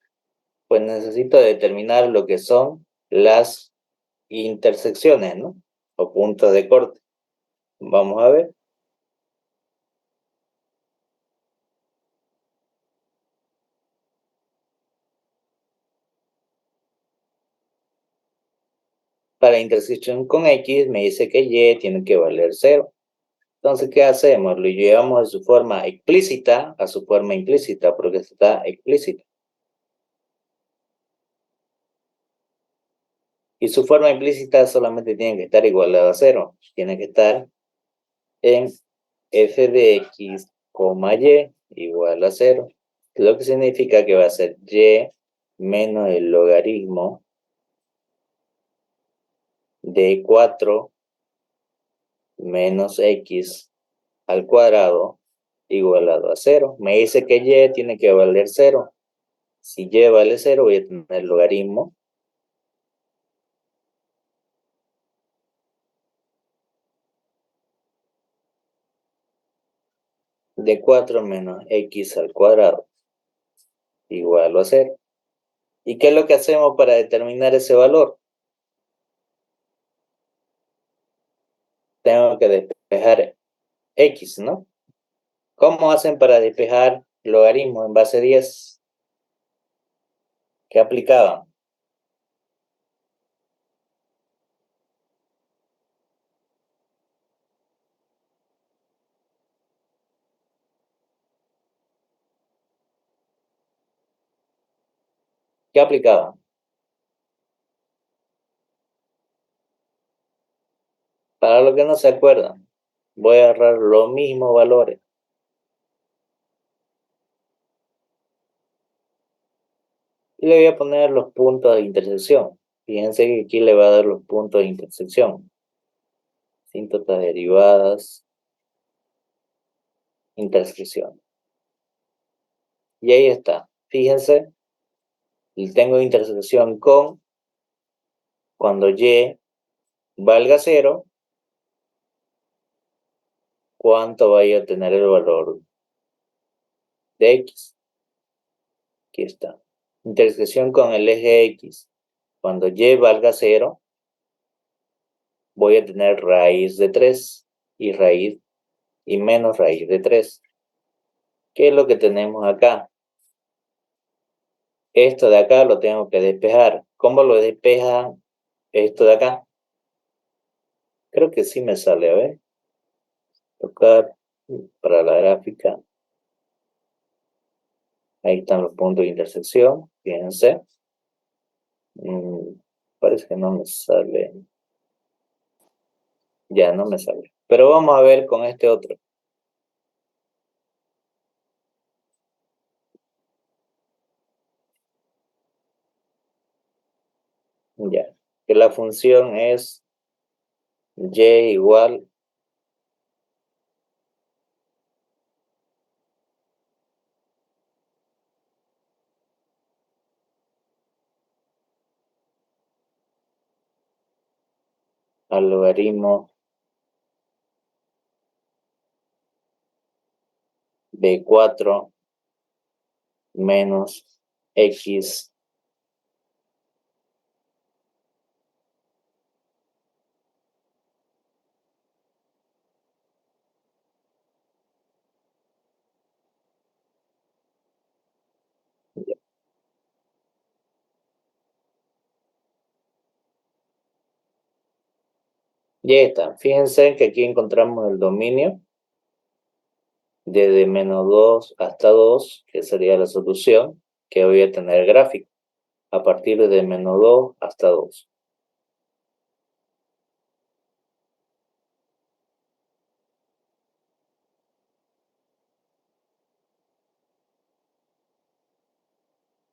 Pues necesito determinar lo que son las intersecciones, ¿no? O puntos de corte. Vamos a ver. Para intersección con X me dice que Y tiene que valer 0. Entonces, ¿qué hacemos? Lo llevamos de su forma explícita a su forma implícita, porque está explícita. Y su forma implícita solamente tiene que estar igualada a 0. Tiene que estar en f de x, y igual a 0. Lo que significa que va a ser y menos el logaritmo de 4 menos x al cuadrado igualado a 0. Me dice que y tiene que valer 0. Si y vale 0, voy a tener el logaritmo de 4 menos x al cuadrado igual a 0. ¿Y qué es lo que hacemos para determinar ese valor? Tengo que despejar x, ¿no? ¿Cómo hacen para despejar logaritmo en base 10? ¿Qué aplicaban? ¿Qué aplicaban? Para los que no se acuerdan, voy a agarrar los mismos valores. Y le voy a poner los puntos de intersección. Fíjense que aquí le va a dar los puntos de intersección. Asíntotas derivadas, intersección. Y ahí está. Fíjense, tengo intersección con cuando y valga 0, ¿cuánto vaya a tener el valor de x? Aquí está. Intersección con el eje x. Cuando y valga 0, voy a tener raíz de 3 y raíz y menos raíz de 3. ¿Qué es lo que tenemos acá? Esto de acá lo tengo que despejar. ¿Cómo lo despejan esto de acá? Creo que sí me sale, a ver. Tocar para la gráfica. Ahí están los puntos de intersección, fíjense. Parece que no me sale. Ya no me sale. Pero vamos a ver con este otro. Ya. Que la función es y igual al logaritmo de 4 menos x ya está. Fíjense que aquí encontramos el dominio desde menos 2 hasta 2, que sería la solución, que voy a tener gráfico a partir de menos 2 hasta 2.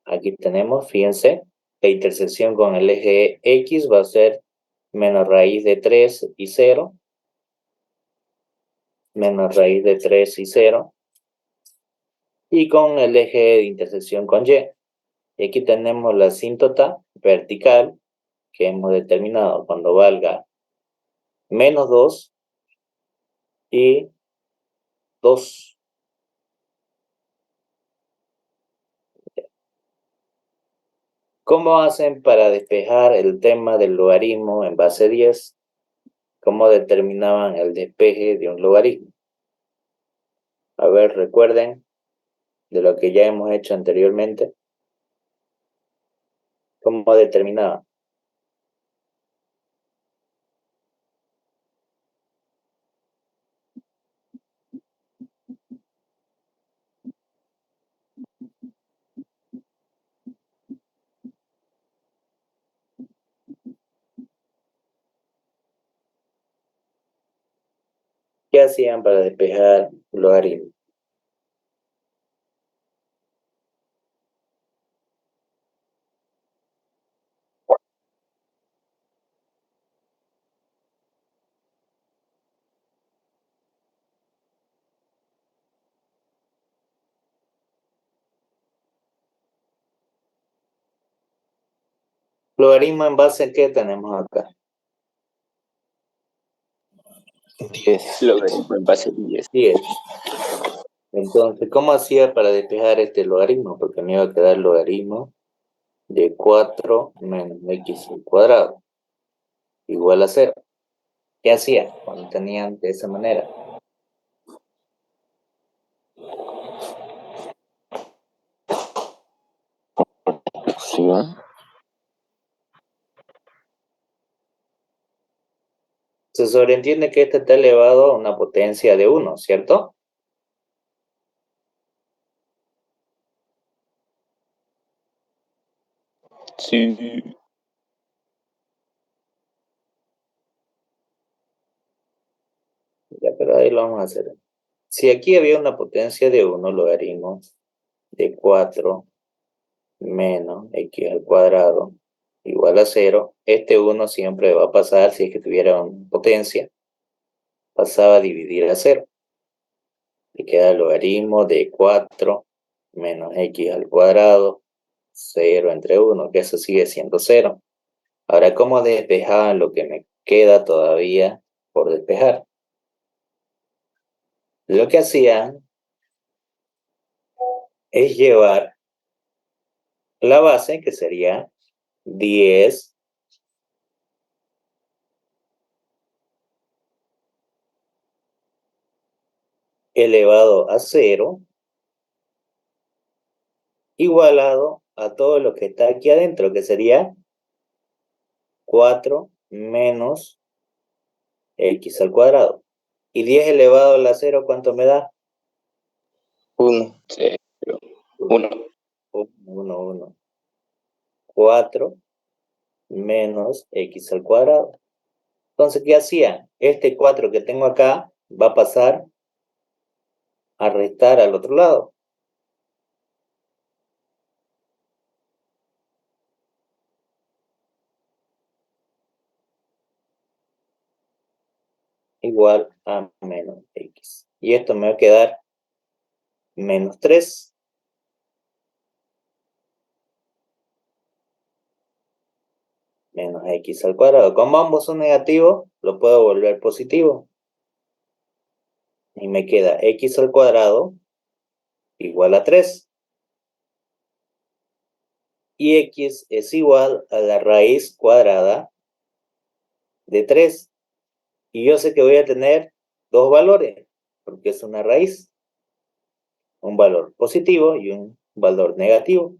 Aquí tenemos, fíjense, la intersección con el eje X va a ser menos raíz de 3 y 0. menos raíz de 3 y 0, y con el eje de intersección con Y. Y aquí tenemos la asíntota vertical que hemos determinado cuando valga menos 2 y 2. ¿Cómo hacen para despejar el tema del logaritmo en base 10? ¿Cómo determinaban el despeje de un logaritmo? A ver, recuerden de lo que ya hemos hecho anteriormente. ¿Cómo determinaban? ¿Qué hacían para despejar un logaritmo? ¿Logaritmo en base a qué tenemos acá? 10. Logaritmo en base a 10. 10. Entonces, ¿cómo hacía para despejar este logaritmo? Porque me iba a quedar logaritmo de 4 menos x al cuadrado igual a 0. ¿Qué hacía cuando tenían de esa manera? Opción. Se sobreentiende que este está elevado a una potencia de 1, ¿cierto? Sí. Ya, pero ahí lo vamos a hacer. Si aquí había una potencia de 1, logaritmo de 4 menos x al cuadrado igual a 0, este 1 siempre va a pasar, si es que tuviera una potencia, pasaba a dividir a 0. Y queda el logaritmo de 4 menos x al cuadrado, 0 entre 1, que eso sigue siendo 0. Ahora, ¿cómo despejaban lo que me queda todavía por despejar? Lo que hacían es llevar la base, que sería 10 elevado a 0, igualado a todo lo que está aquí adentro, que sería 4 menos x al cuadrado. Y 10 elevado a la 0, ¿cuánto me da? 1. 1. 1, 1. 4 menos x al cuadrado. Entonces, ¿qué hacía? Este 4 que tengo acá va a pasar a restar al otro lado. Igual a menos x. Y esto me va a quedar menos 3 menos x al cuadrado. Como ambos son negativos, lo puedo volver positivo. Y me queda x al cuadrado igual a 3. Y x es igual a la raíz cuadrada de 3. Y yo sé que voy a tener dos valores, porque es una raíz. Un valor positivo y un valor negativo.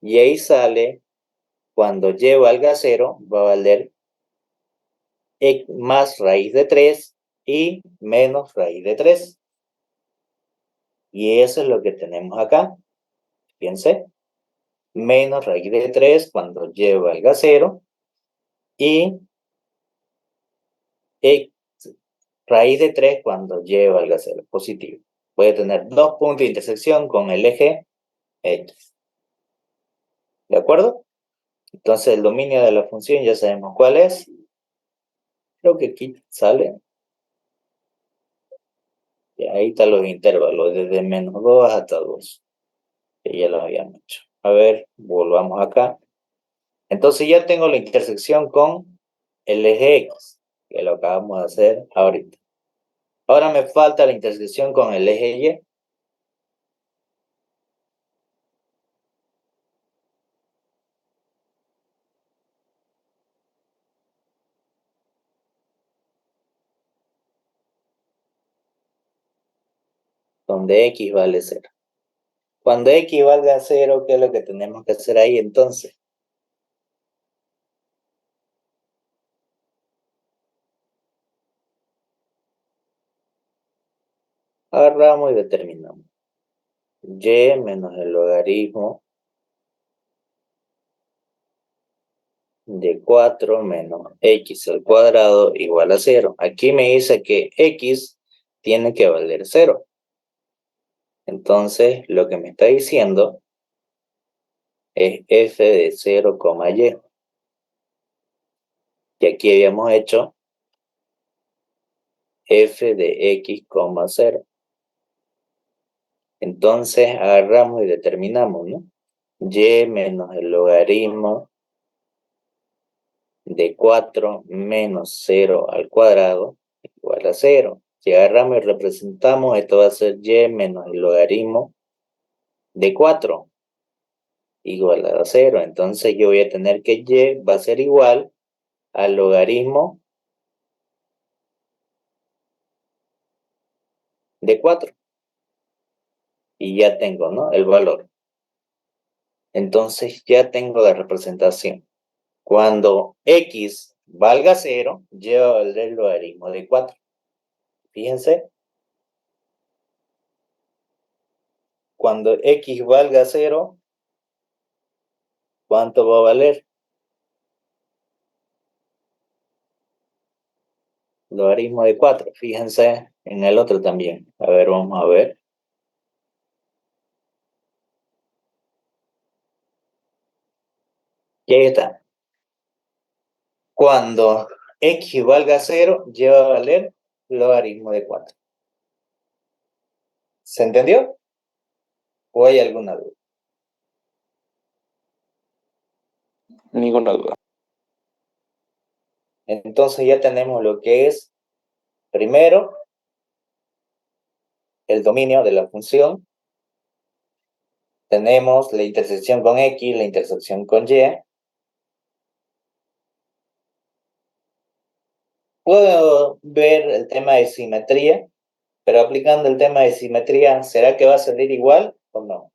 Y ahí sale, cuando lleva al cero, va a valer más raíz de 3 y menos raíz de 3. Y eso es lo que tenemos acá. Fíjense, menos raíz de 3 cuando lleva al cero y raíz de 3 cuando lleva al cero, positivo. Voy a tener dos puntos de intersección con el eje X. ¿De acuerdo? Entonces el dominio de la función ya sabemos cuál es. Creo que aquí sale Y ahí están los intervalos, desde -2 hasta 2. Que ya los habíamos hecho. A ver, volvamos acá. Entonces ya tengo la intersección con el eje X, que lo acabamos de hacer ahorita. Ahora me falta la intersección con el eje Y. Donde X vale 0. Cuando X valga 0, ¿qué es lo que tenemos que hacer ahí entonces? Agarramos y determinamos. Y menos el logaritmo de 4 menos X al cuadrado igual a 0. Aquí me dice que X tiene que valer 0. Entonces, lo que me está diciendo es f de 0, y. Y aquí habíamos hecho f de x, 0. Entonces, agarramos y determinamos, ¿no? Y menos el logaritmo de 4 menos 0 al cuadrado igual a 0. Si agarramos y representamos, esto va a ser y menos el logaritmo de 4 igual a 0. Entonces yo voy a tener que y va a ser igual al logaritmo de 4. Y ya tengo, ¿no? El valor. Entonces ya tengo la representación. Cuando x valga 0, y va a valer el logaritmo de 4. Fíjense. Cuando x valga 0, ¿cuánto va a valer? Logaritmo de 4. Fíjense en el otro también. A ver, vamos a ver. Y ahí está. Cuando x valga 0, y va a valer logaritmo de 4. ¿Se entendió? ¿O hay alguna duda? Ninguna duda. Entonces ya tenemos lo que es, primero, el dominio de la función. Tenemos la intersección con X, la intersección con Y. Puedo ver el tema de simetría, pero aplicando el tema de simetría, ¿será que va a salir igual o no?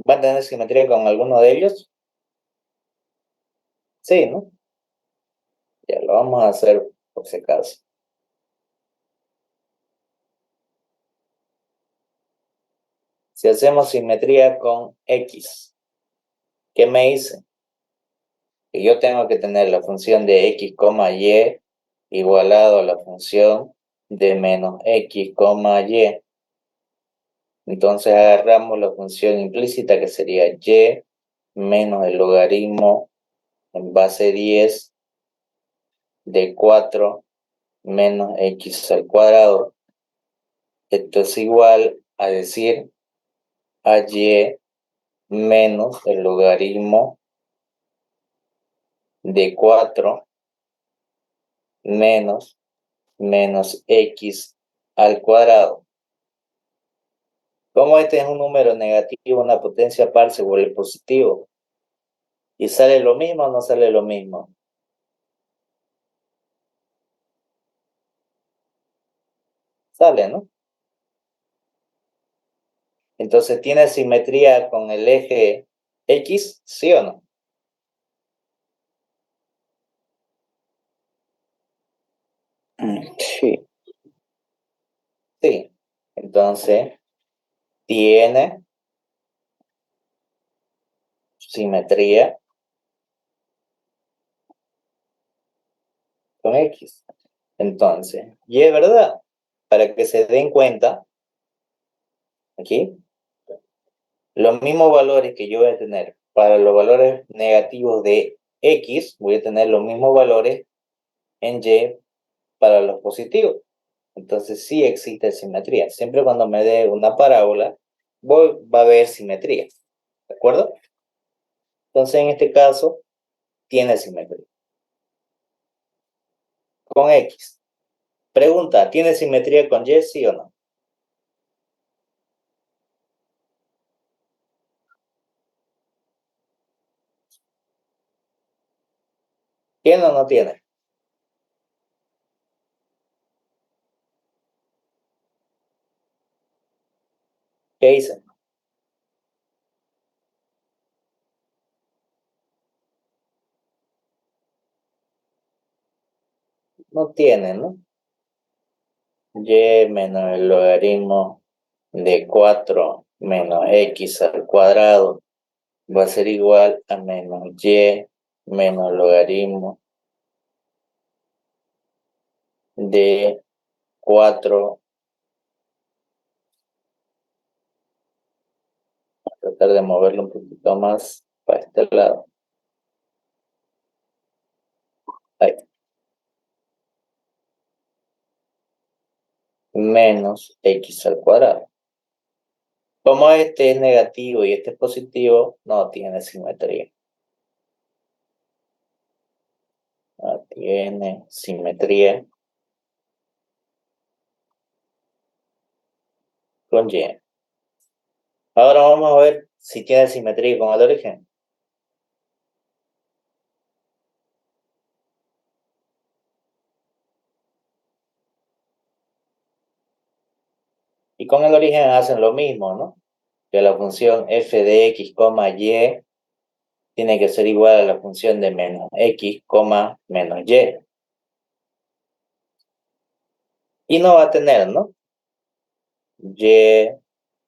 ¿Va a tener simetría con alguno de ellos? Sí, ¿no? Ya lo vamos a hacer por si acaso. Si hacemos simetría con X, ¿qué me dice? Que yo tengo que tener la función de X, Y igualado a la función de menos X, Y. Entonces agarramos la función implícita que sería Y menos el logaritmo en base 10 de 4 menos X al cuadrado. Esto es igual a decir a Y menos el logaritmo de 4 menos X al cuadrado. Como este es un número negativo, una potencia par se vuelve positivo. ¿Y sale lo mismo o no sale lo mismo? Sale, ¿no? Entonces, ¿tiene simetría con el eje X? ¿Sí o no? Sí. Sí. Entonces, tiene simetría con X. Entonces, y es verdad, para que se den cuenta, aquí, los mismos valores que yo voy a tener para los valores negativos de X, voy a tener los mismos valores en Y para los positivos. Entonces sí existe simetría. Siempre cuando me dé una parábola, va a haber simetría. ¿De acuerdo? Entonces en este caso, tiene simetría. Con X. Pregunta, ¿tiene simetría con Y, sí o no? ¿Tiene o no tiene? ¿Qué hice? No tiene, ¿no? Y menos el logaritmo de 4 menos X al cuadrado va a ser igual a menos Y menos logaritmo de 4. Tratar de moverlo un poquito más para este lado. Ahí. Menos X al cuadrado. Como este es negativo y este es positivo, no tiene simetría. No tiene simetría con Y. Ahora vamos a ver si tiene simetría con el origen. Y con el origen hacen lo mismo, ¿no? Que la función f de x, y tiene que ser igual a la función de menos x, menos y. Y no va a tener, ¿no? Y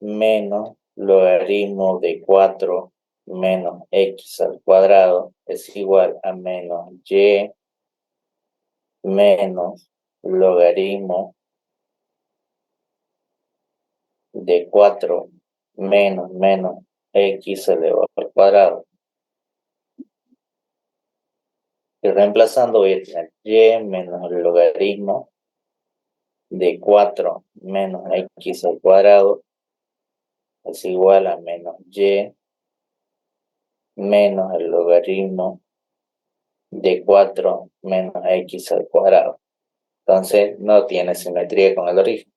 menos logaritmo de 4 menos x al cuadrado es igual a menos y menos logaritmo de 4 menos x elevado al cuadrado. Y reemplazando voy a tener y menos el logaritmo de 4 menos x al cuadrado es igual a menos y menos el logaritmo de 4 menos x al cuadrado. Entonces no tiene simetría con el origen.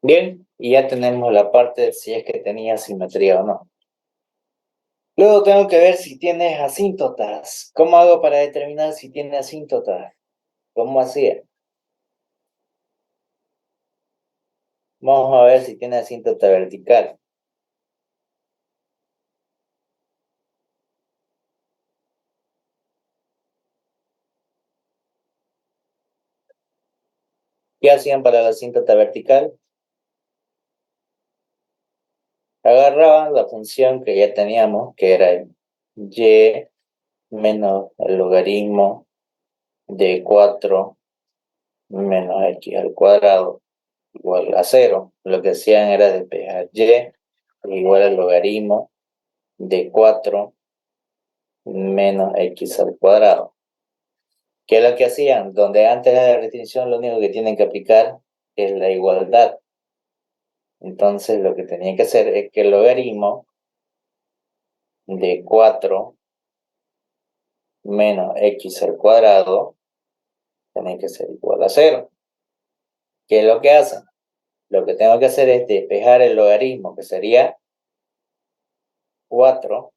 Bien, y ya tenemos la parte de si es que tenía simetría o no. Luego tengo que ver si tiene asíntotas. ¿Cómo hago para determinar si tiene asíntotas? ¿Cómo hacía? Vamos a ver si tiene asíntota vertical. ¿Qué hacían para la asíntota vertical? Agarraban la función que ya teníamos, que era y menos el logaritmo de 4 menos x al cuadrado igual a 0. Lo que hacían era despejar y igual al logaritmo de 4 menos x al cuadrado. ¿Qué es lo que hacían? Donde antes de la restricción lo único que tienen que aplicar es la igualdad. Entonces lo que tenían que hacer es que el logaritmo de 4 menos x al cuadrado tiene que ser igual a 0. ¿Qué es lo que hacen? Lo que tengo que hacer es despejar el logaritmo, que sería 4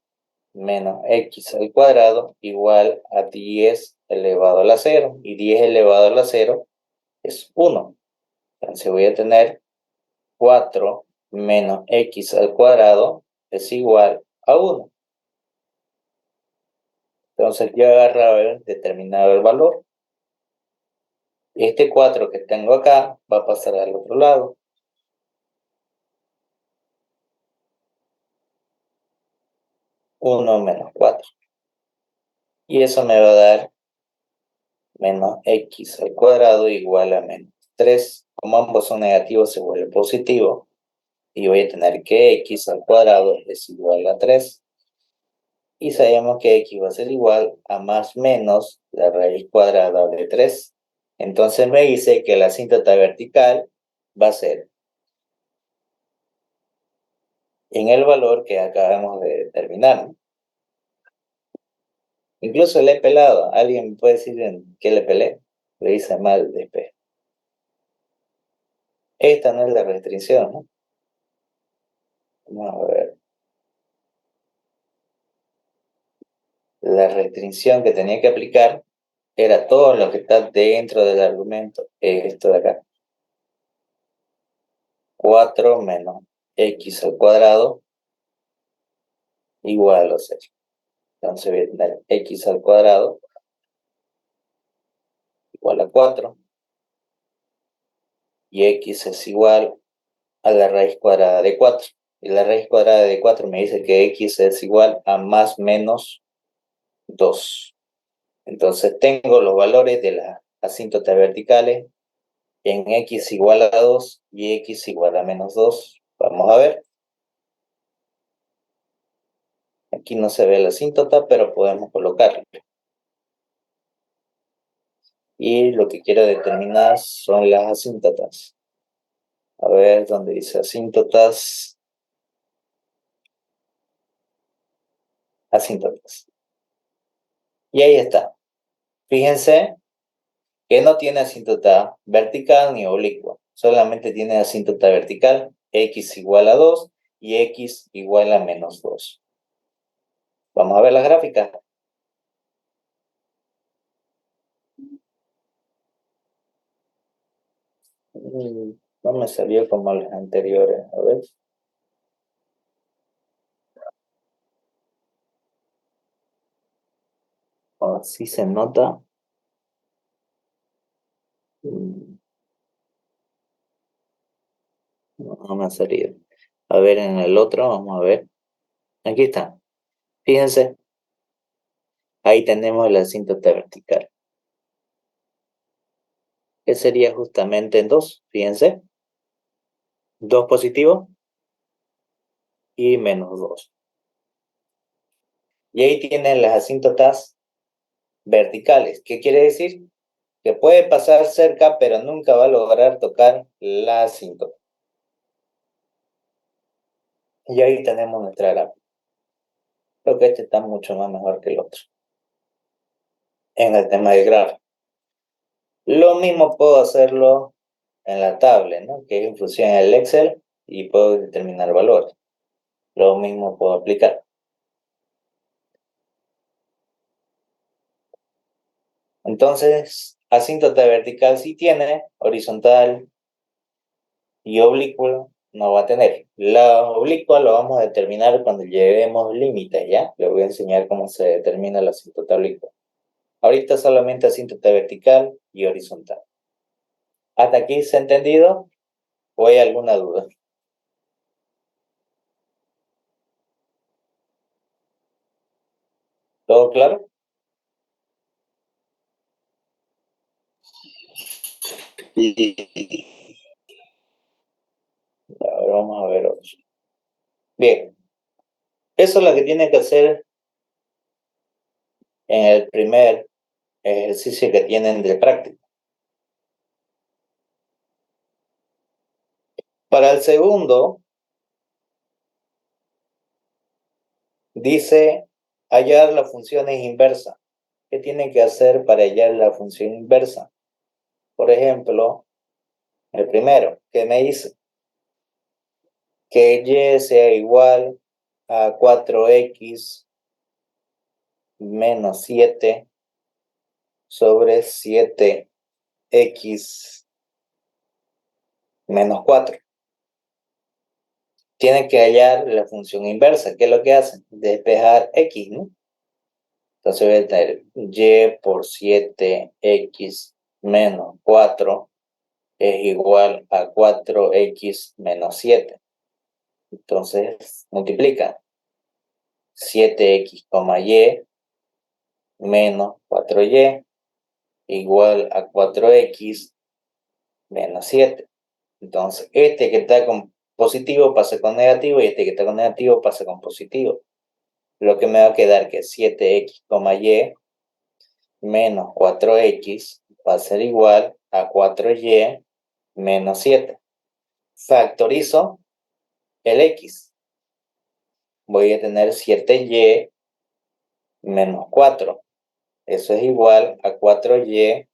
menos x al cuadrado igual a 10 elevado a la 0. Y 10 elevado a la 0 es 1. Entonces voy a tener 4 menos x al cuadrado es igual a 1. Entonces yo agarraba determinado el valor. Este 4 que tengo acá va a pasar al otro lado. 1 menos 4. Y eso me va a dar menos x al cuadrado igual a menos 3. Como ambos son negativos, se vuelve positivo. Y voy a tener que x al cuadrado es igual a 3. Y sabemos que x va a ser igual a más menos la raíz cuadrada de 3. Entonces me dice que la asíntota vertical va a ser en el valor que acabamos de determinar, ¿no? Incluso le he pelado. ¿Alguien me puede decir en qué le pelé? Le hice mal después. Esta no es la restricción, ¿no? Vamos a ver. La restricción que tenía que aplicar era todo lo que está dentro del argumento. Esto de acá. 4 menos x al cuadrado igual a 6. Entonces voy a tener x al cuadrado igual a 4. Y x es igual a la raíz cuadrada de 4. Y la raíz cuadrada de 4 me dice que x es igual a más menos 2. Entonces tengo los valores de las asíntotas verticales en x igual a 2 y x igual a menos 2. Vamos a ver. Aquí no se ve la asíntota, pero podemos colocarla. Y lo que quiero determinar son las asíntotas. A ver, ¿dónde dice asíntotas? Asíntotas. Y ahí está. Fíjense que no tiene asíntota vertical ni oblicua. Solamente tiene asíntota vertical, x igual a 2 y x igual a menos 2. Vamos a ver la gráfica. No me salió como las anteriores. A ver. Así se nota. No me ha salido. A ver, en el otro, vamos a ver. Aquí está. Fíjense. Ahí tenemos la asíntota vertical. Que sería justamente en 2. Fíjense. 2 positivo y menos 2. Y ahí tienen las asíntotas verticales. ¿Qué quiere decir? Que puede pasar cerca, pero nunca va a lograr tocar la asíntota. Y ahí tenemos nuestra gráfica. Creo que este está mucho más mejor que el otro. En el tema del gráfico. Lo mismo puedo hacerlo en la tablet, ¿no? Que es en función en el Excel y puedo determinar valores. Lo mismo puedo aplicar. Entonces, asíntota vertical sí tiene, horizontal y oblicua no va a tener. La oblicua lo vamos a determinar cuando lleguemos límites, ¿ya? Les voy a enseñar cómo se determina la asíntota oblicua. Ahorita solamente asíntota vertical y horizontal. ¿Hasta aquí se ha entendido? ¿O hay alguna duda? ¿Todo claro? Ahora vamos a ver otro. Bien. Eso es lo que tiene que hacer en el primer ejercicio que tienen de práctica. Para el segundo, dice hallar las funciones inversas. ¿Qué tienen que hacer para hallar la función inversa? Por ejemplo, el primero, que me dice que y sea igual a 4x menos 7 sobre 7x menos 4. Tienen que hallar la función inversa. ¿Qué es lo que hacen? Despejar x, ¿no? Entonces voy a tener y por 7x menos 4 es igual a 4x menos 7. Entonces multiplica 7x, y menos 4y igual a 4x menos 7. Entonces, este que está con positivo pasa con negativo y este que está con negativo pasa con positivo. Lo que me va a quedar que 7x, y menos 4x va a ser igual a 4y menos 7. Factorizo el x. Voy a tener 7y menos 4. Eso es igual a 4y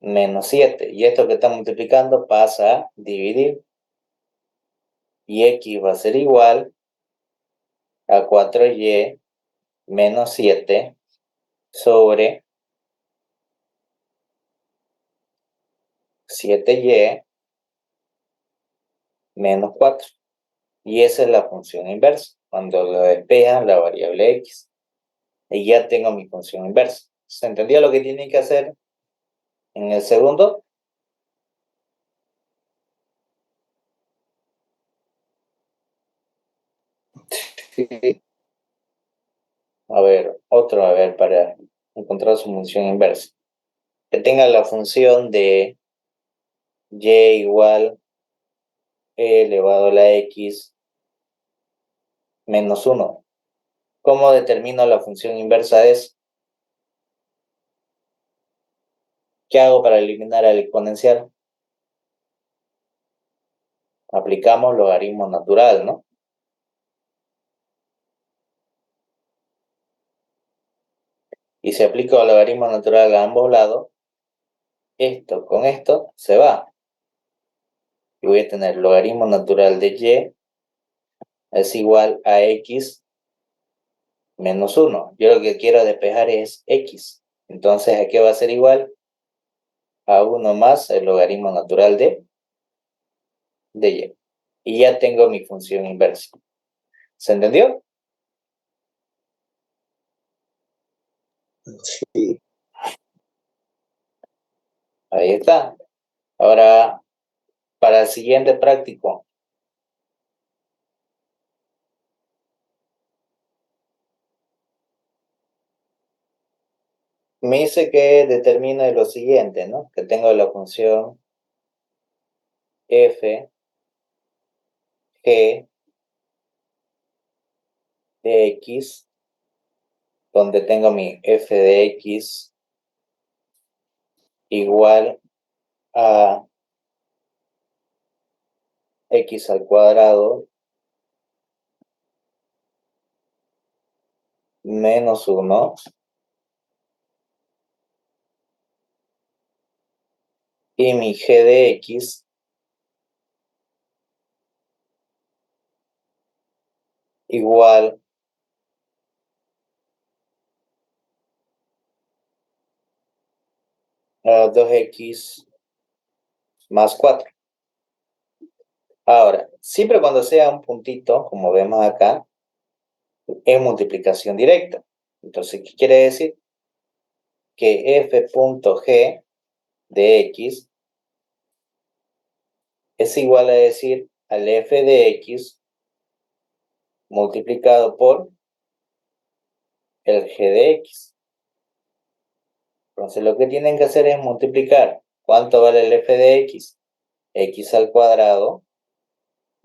menos 7. Y esto que está multiplicando pasa a dividir. Y x va a ser igual a 4y menos 7 sobre 7y menos 4. Y esa es la función inversa, cuando lo despejan la variable x. Y ya tengo mi función inversa. ¿Se entendió lo que tienen que hacer en el segundo? Sí. A ver, otro, para encontrar su función inversa. Que tenga la función de y igual e elevado a la x menos 1. ¿Cómo determino la función inversa de eso? ¿Qué hago para eliminar al exponencial? Aplicamos logaritmo natural, ¿no? Y si aplico el logaritmo natural a ambos lados, esto con esto se va. Y voy a tener logaritmo natural de y es igual a x menos 1. Yo lo que quiero despejar es x. Entonces, ¿a qué va a ser igual? A 1 más el logaritmo natural de y. Y ya tengo mi función inversa. ¿Se entendió? Sí. Ahí está. Ahora, para el siguiente práctico. Me dice que determine lo siguiente, ¿no? Que tengo la función f, g, de x, donde tengo mi f de x igual a x al cuadrado menos 1 y mi g de x igual a 2x más 4. Ahora, siempre cuando sea un puntito, como vemos acá, es multiplicación directa. Entonces, ¿qué quiere decir? Que f.g de x es igual a decir al f de x multiplicado por el g de x. Entonces lo que tienen que hacer es multiplicar. ¿Cuánto vale el f de x? X al cuadrado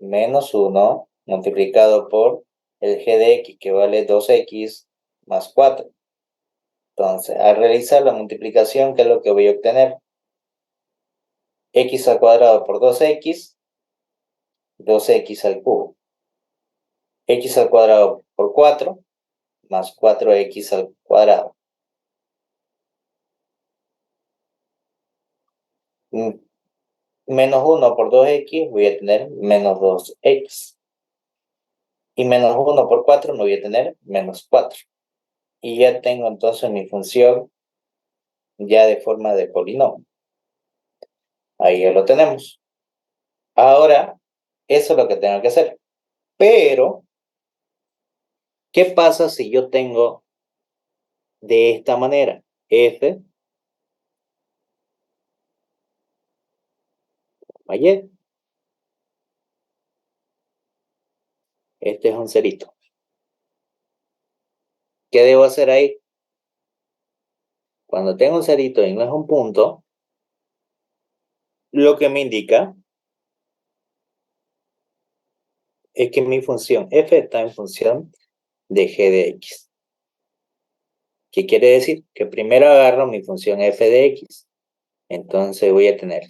menos 1 multiplicado por el g de x, que vale 2x más 4. Entonces, al realizar la multiplicación, ¿qué es lo que voy a obtener? X al cuadrado por 2x, 2x al cubo. X al cuadrado por 4, más 4x al cuadrado. Menos 1 por 2x voy a tener menos 2x. Y menos 1 por 4 me voy a tener menos 4. Y ya tengo entonces mi función ya de forma de polinomio. Ahí ya lo tenemos. Ahora, eso es lo que tengo que hacer. Pero, ¿qué pasa si yo tengo de esta manera? F, Y. Este es un cerito. ¿Qué debo hacer ahí? Cuando tengo un cerito y no es un punto, lo que me indica es que mi función f está en función de g de x. ¿Qué quiere decir? Que primero agarro mi función f de x. Entonces voy a tener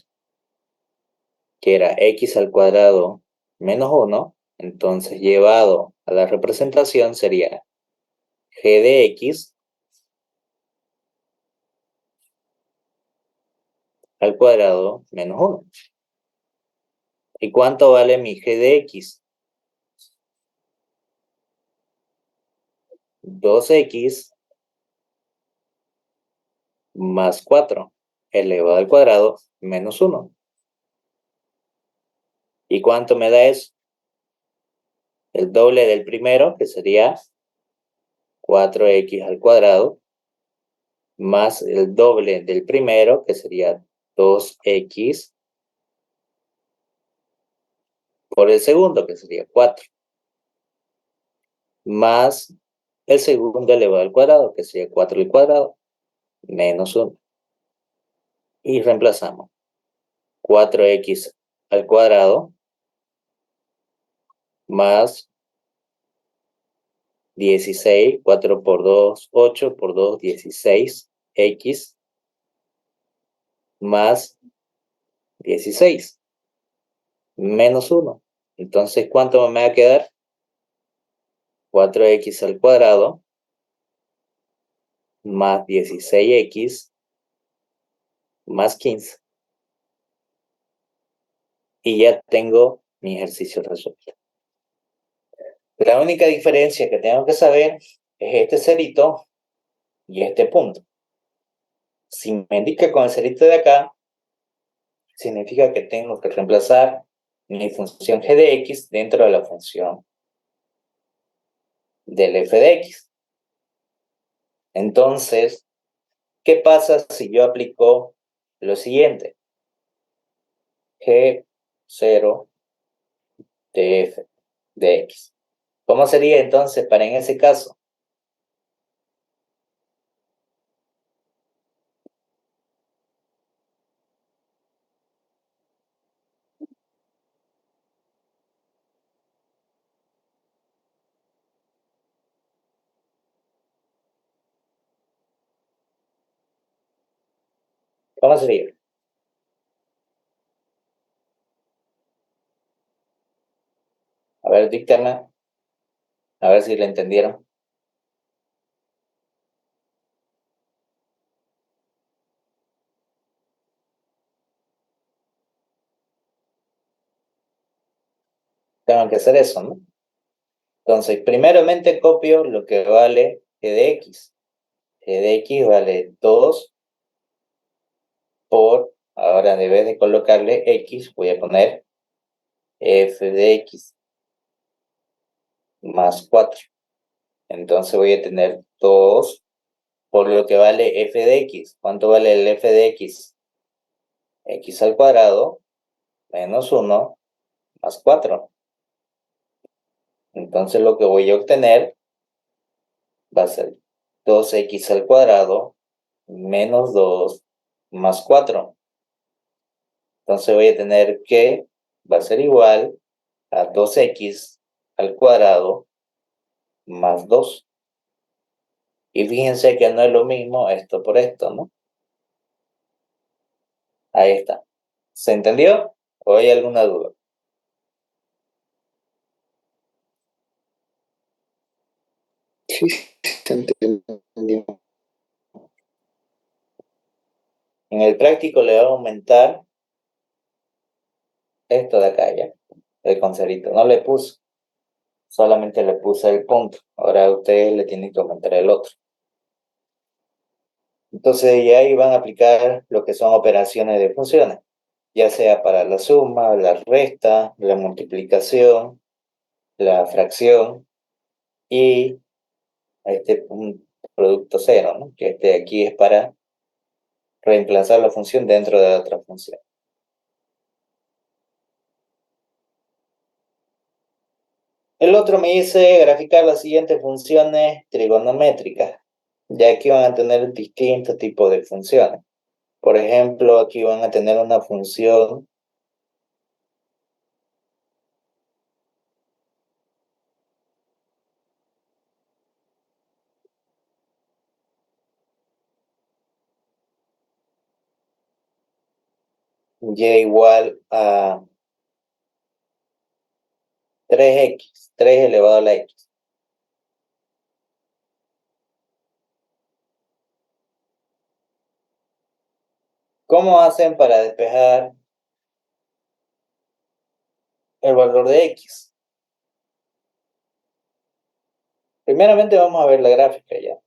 que era x al cuadrado menos 1. Entonces llevado a la representación sería g de x al cuadrado menos 1. ¿Y cuánto vale mi g de x? 2x más 4 elevado al cuadrado menos 1. ¿Y cuánto me da eso? El doble del primero, que sería 4x al cuadrado, más el doble del primero, que sería 2x, por el segundo, que sería 4, más el segundo elevado al cuadrado, que sería 4 al cuadrado, menos 1. Y reemplazamos 4x al cuadrado más 16, 4 por 2, 8 por 2, 16, x más 16, menos 1. Entonces, ¿cuánto me va a quedar? 4x al cuadrado más 16x más 15. Y ya tengo mi ejercicio resuelto. La única diferencia que tengo que saber es este cerito y este punto. Si me indica con el cerito de acá, significa que tengo que reemplazar mi función g de x dentro de la función del f de x. Entonces, ¿qué pasa si yo aplico lo siguiente? G0 de f de x. ¿Cómo sería entonces para en ese caso? ¿Cómo sería? A ver, díctame. A ver si lo entendieron. Tengo que hacer eso, ¿no? Entonces, primeramente copio lo que vale g de x. G de x vale 2 por, ahora en vez de colocarle x, voy a poner f de x más 4. Entonces voy a tener 2 por lo que vale f de x. ¿Cuánto vale el f de x? X al cuadrado menos 1 más 4. Entonces lo que voy a obtener va a ser 2x al cuadrado menos 2 más 4. Entonces voy a tener que va a ser igual a 2x al cuadrado más 2. Y fíjense que no es lo mismo esto por esto, ¿no? Ahí está. ¿Se entendió? ¿O hay alguna duda? Sí, se entendió. En el práctico le va a aumentar esto de acá, ¿ya? El concerito. No le puse, solamente le puse el punto. Ahora ustedes le tienen que aumentar el otro. Entonces ya ahí van a aplicar lo que son operaciones de funciones, ya sea para la suma, la resta, la multiplicación, la fracción y un producto cero, ¿no? Que aquí es para reemplazar la función dentro de otra función. El otro me dice graficar las siguientes funciones trigonométricas. Ya aquí van a tener distintos tipos de funciones. Por ejemplo, aquí van a tener una función y igual a 3x, 3 elevado a la x. ¿Cómo hacen para despejar el valor de x? Primeramente vamos a ver la gráfica ya.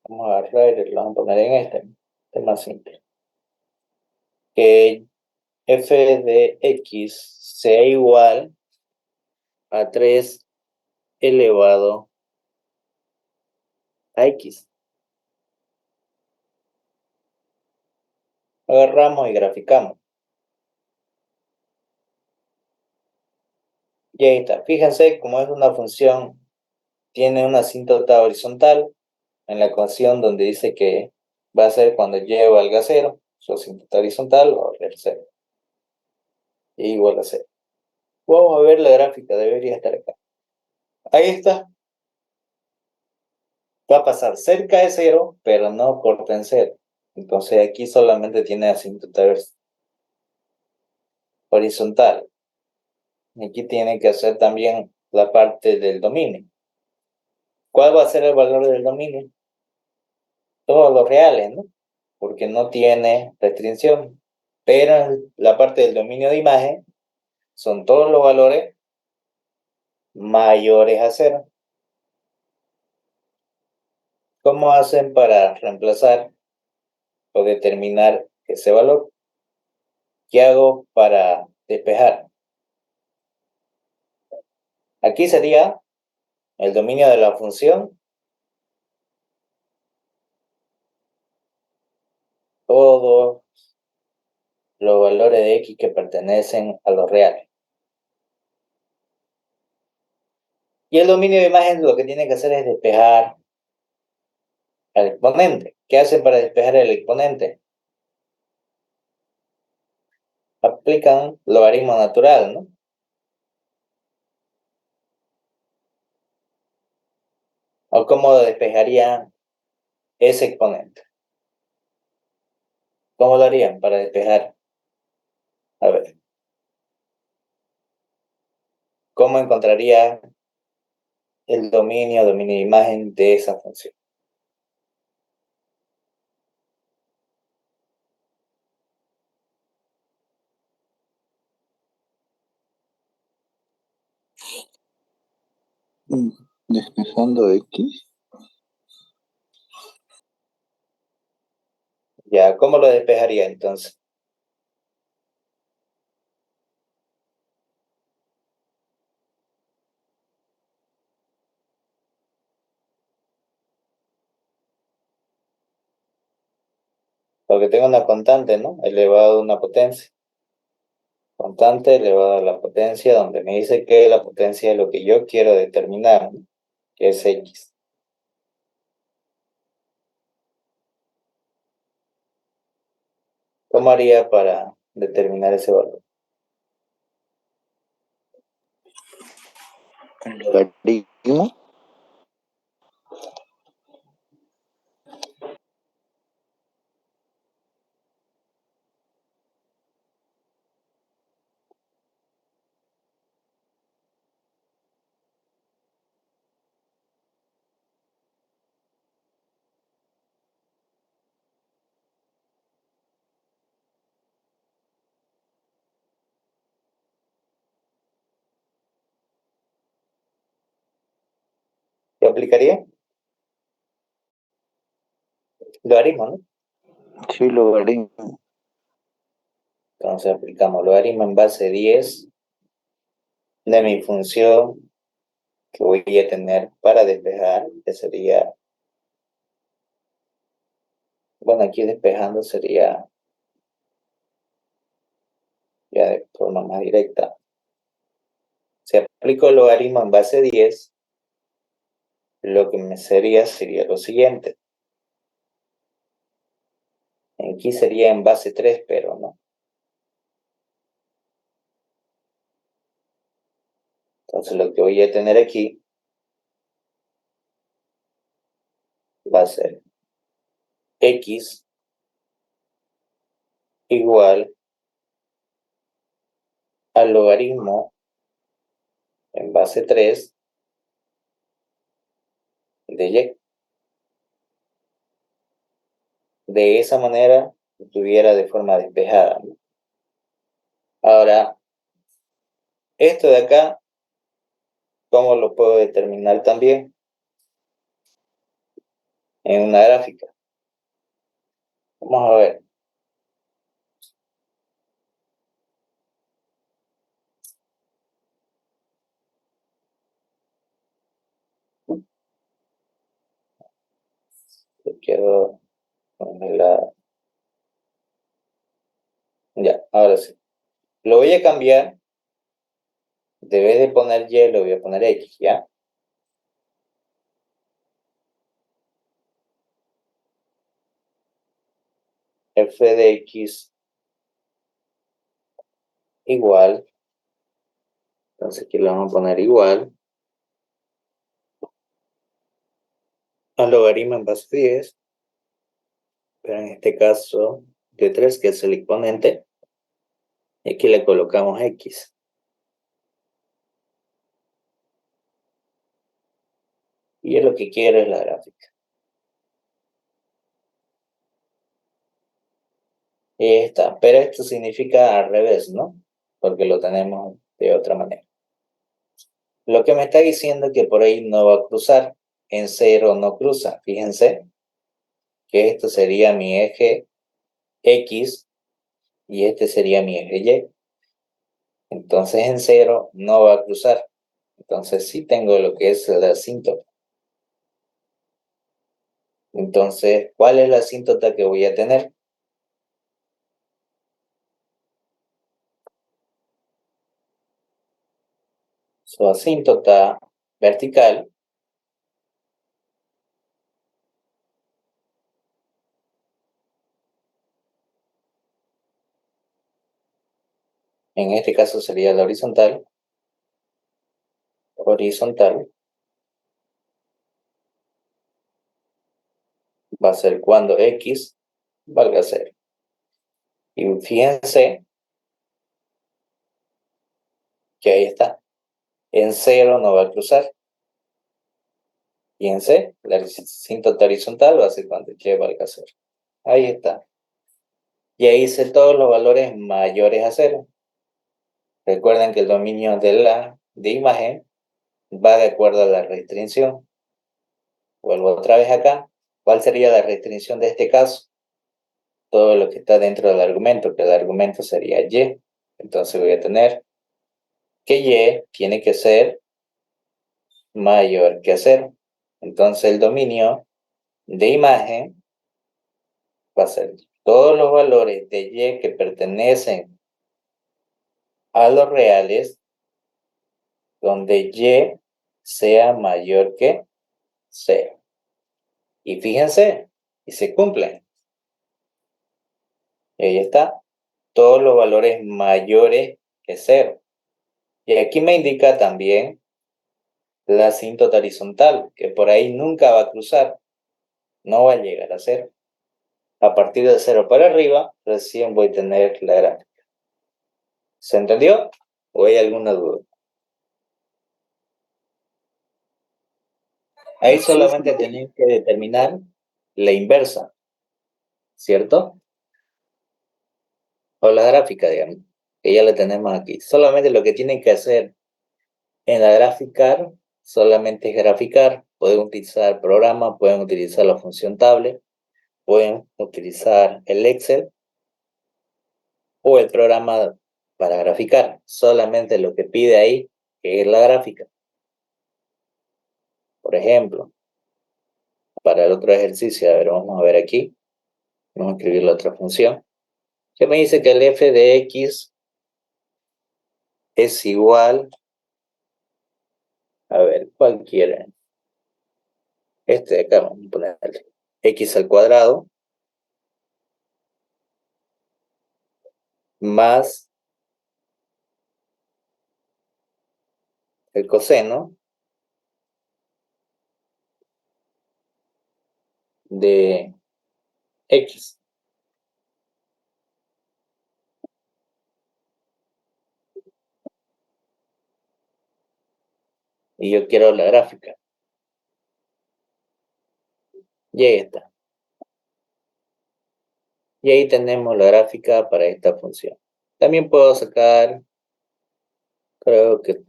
Vamos a agarrar y lo vamos a poner en este es más simple. Que f de x sea igual a 3 elevado a x. Agarramos y graficamos. Y ahí está. Fíjense cómo es una función, tiene una asíntota horizontal en la ecuación donde dice que va a ser cuando y valga a 0, su asíntota horizontal va a valer 0. Y igual a 0. Vamos a ver la gráfica, debería estar acá. Ahí está. Va a pasar cerca de 0, pero no corta en 0. Entonces aquí solamente tiene asíntota horizontal. Aquí tiene que hacer también la parte del dominio. ¿Cuál va a ser el valor del dominio? Todos los reales, ¿no? Porque no tiene restricción. Pero en la parte del dominio de imagen son todos los valores mayores a 0. ¿Cómo hacen para reemplazar o determinar ese valor? ¿Qué hago para despejar? Aquí sería el dominio de la función, todos los valores de x que pertenecen a los reales. Y el dominio de imagen lo que tiene que hacer es despejar al exponente. ¿Qué hacen para despejar el exponente? Aplican logaritmo natural, ¿no? ¿O cómo despejaría ese exponente? ¿Cómo lo harían para despejar? A ver, ¿cómo encontraría el dominio de imagen de esa función? Despejando X. Ya, ¿cómo lo despejaría entonces? Porque tengo una constante, ¿no? Elevado a una potencia. Constante elevado a la potencia, donde me dice que la potencia es lo que yo quiero determinar, ¿no? Que es X. ¿Cómo haría para determinar ese valor? El logaritmo. ¿Qué aplicaría? Logaritmo, ¿no? Sí, logaritmo. Entonces aplicamos logaritmo en base 10 de mi función que voy a tener para despejar, que sería, bueno, aquí despejando sería ya de forma más directa. Si aplico el logaritmo en base 10, lo que me sería lo siguiente. Aquí sería en base 3, pero no. Entonces lo que voy a tener aquí va a ser x igual al logaritmo en base 3 de y. De esa manera estuviera de forma despejada. Ahora, esto de acá, ¿cómo lo puedo determinar también? En una gráfica. Vamos a ver. Quiero ponerla. Ya, ahora sí. Lo voy a cambiar. De vez de poner y, lo voy a poner x, ¿ya? F de x igual. Entonces aquí lo vamos a poner igual al logaritmo en base 10, pero en este caso de 3, que es el exponente, y aquí le colocamos x. Y es lo que quiero es la gráfica. Y está, pero esto significa al revés, ¿no? Porque lo tenemos de otra manera. Lo que me está diciendo es que por ahí no va a cruzar, en 0 no cruza. Fíjense que esto sería mi eje X y este sería mi eje Y. Entonces en 0 no va a cruzar. Entonces sí tengo lo que es la asíntota. Entonces, ¿cuál es la asíntota que voy a tener? Su asíntota vertical en este caso sería la horizontal, va a ser cuando X valga 0. Y fíjense que ahí está. En 0 no va a cruzar. Fíjense, la asíntota horizontal va a ser cuando Y valga 0. Ahí está. Y ahí hice todos los valores mayores a 0. Recuerden que el dominio de imagen va de acuerdo a la restricción. Vuelvo otra vez acá. ¿Cuál sería la restricción de este caso? Todo lo que está dentro del argumento, que el argumento sería Y. Entonces voy a tener que Y tiene que ser mayor que 0. Entonces el dominio de imagen va a ser todos los valores de Y que pertenecen a los reales donde Y sea mayor que 0. Y fíjense, y se cumplen. Y ahí está, todos los valores mayores que 0. Y aquí me indica también la asíntota horizontal, que por ahí nunca va a cruzar, no va a llegar a 0. A partir de 0 para arriba, recién voy a tener la gráfica. ¿Se entendió? ¿O hay alguna duda? Ahí solamente tenéis que determinar la inversa, ¿cierto? O la gráfica, digamos, que ya la tenemos aquí. Solamente lo que tienen que hacer en la graficar, solamente es graficar. Pueden utilizar programa, pueden utilizar la función tablet, pueden utilizar el Excel o el programa para graficar. Solamente lo que pide ahí es la gráfica. Por ejemplo, para el otro ejercicio, a ver, vamos a ver aquí. Vamos a escribir la otra función. Que me dice que el f de x es igual, a ver, ¿cuál quieren? Este de acá, vamos a ponerle x al cuadrado más el coseno de x. Y yo quiero la gráfica. Y ahí está. Y ahí tenemos la gráfica para esta función. También puedo sacar, creo que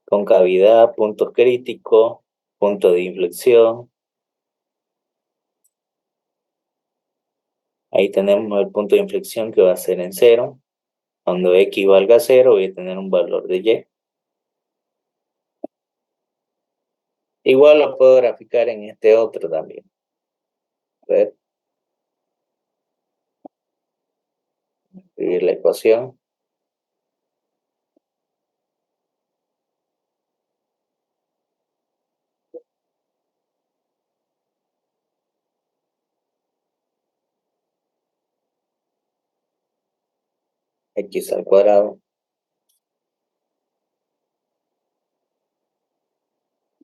concavidad, puntos críticos, punto de inflexión. Ahí tenemos el punto de inflexión que va a ser en 0. Cuando x valga 0, voy a tener un valor de y. Igual lo puedo graficar en este otro también. A ver. Escribir la ecuación. X al cuadrado.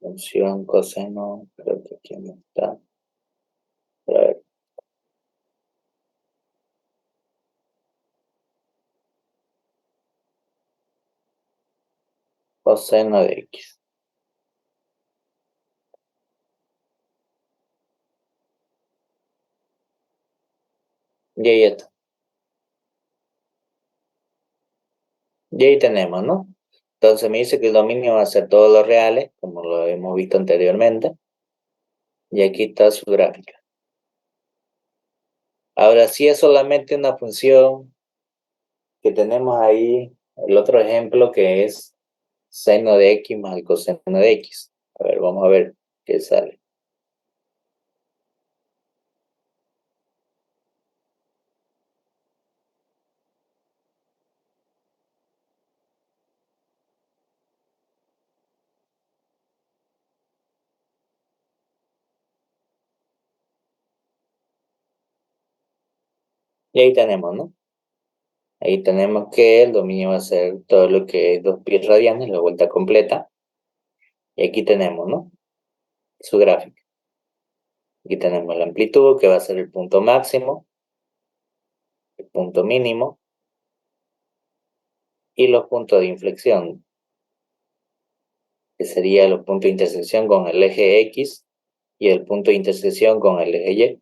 Función coseno. Creo que aquí no está. A ver. Coseno de x. Y ahí está. Y ahí tenemos, ¿no? Entonces me dice que el dominio va a ser todos los reales, como lo hemos visto anteriormente. Y aquí está su gráfica. Ahora, si es solamente una función que tenemos ahí, el otro ejemplo que es seno de x más el coseno de x. A ver, vamos a ver qué sale. Y ahí tenemos, ¿no? Ahí tenemos que el dominio va a ser todo lo que es 2π radianes, la vuelta completa. Y aquí tenemos, ¿no? Su gráfica. Aquí tenemos la amplitud, que va a ser el punto máximo, el punto mínimo, y los puntos de inflexión, que serían los puntos de intersección con el eje X y el punto de intersección con el eje Y.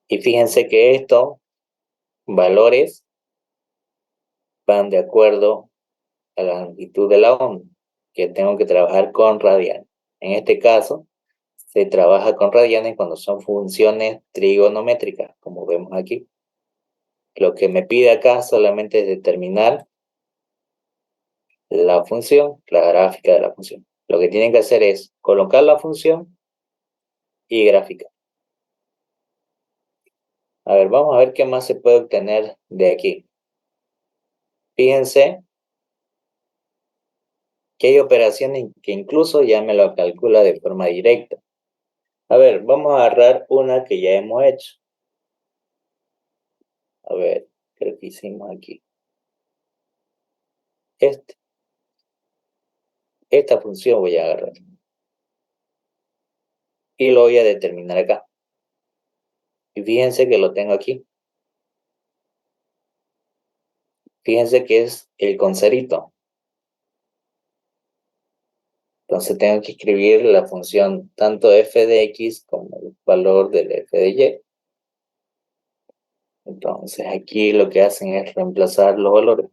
Y fíjense que estos valores van de acuerdo a la longitud de la onda, que tengo que trabajar con radianes. En este caso, se trabaja con radianes cuando son funciones trigonométricas, como vemos aquí. Lo que me pide acá solamente es determinar la función, la gráfica de la función. Lo que tienen que hacer es colocar la función y gráfica. A ver, vamos a ver qué más se puede obtener de aquí. Fíjense que hay operaciones que incluso ya me lo calcula de forma directa. A ver, vamos a agarrar una que ya hemos hecho. A ver, creo que hicimos aquí. Esta función voy a agarrar. Y lo voy a determinar acá. Y fíjense que lo tengo aquí. Fíjense que es el con cerito. Entonces tengo que escribir la función tanto f de x como el valor del f de y. Entonces aquí lo que hacen es reemplazar los valores.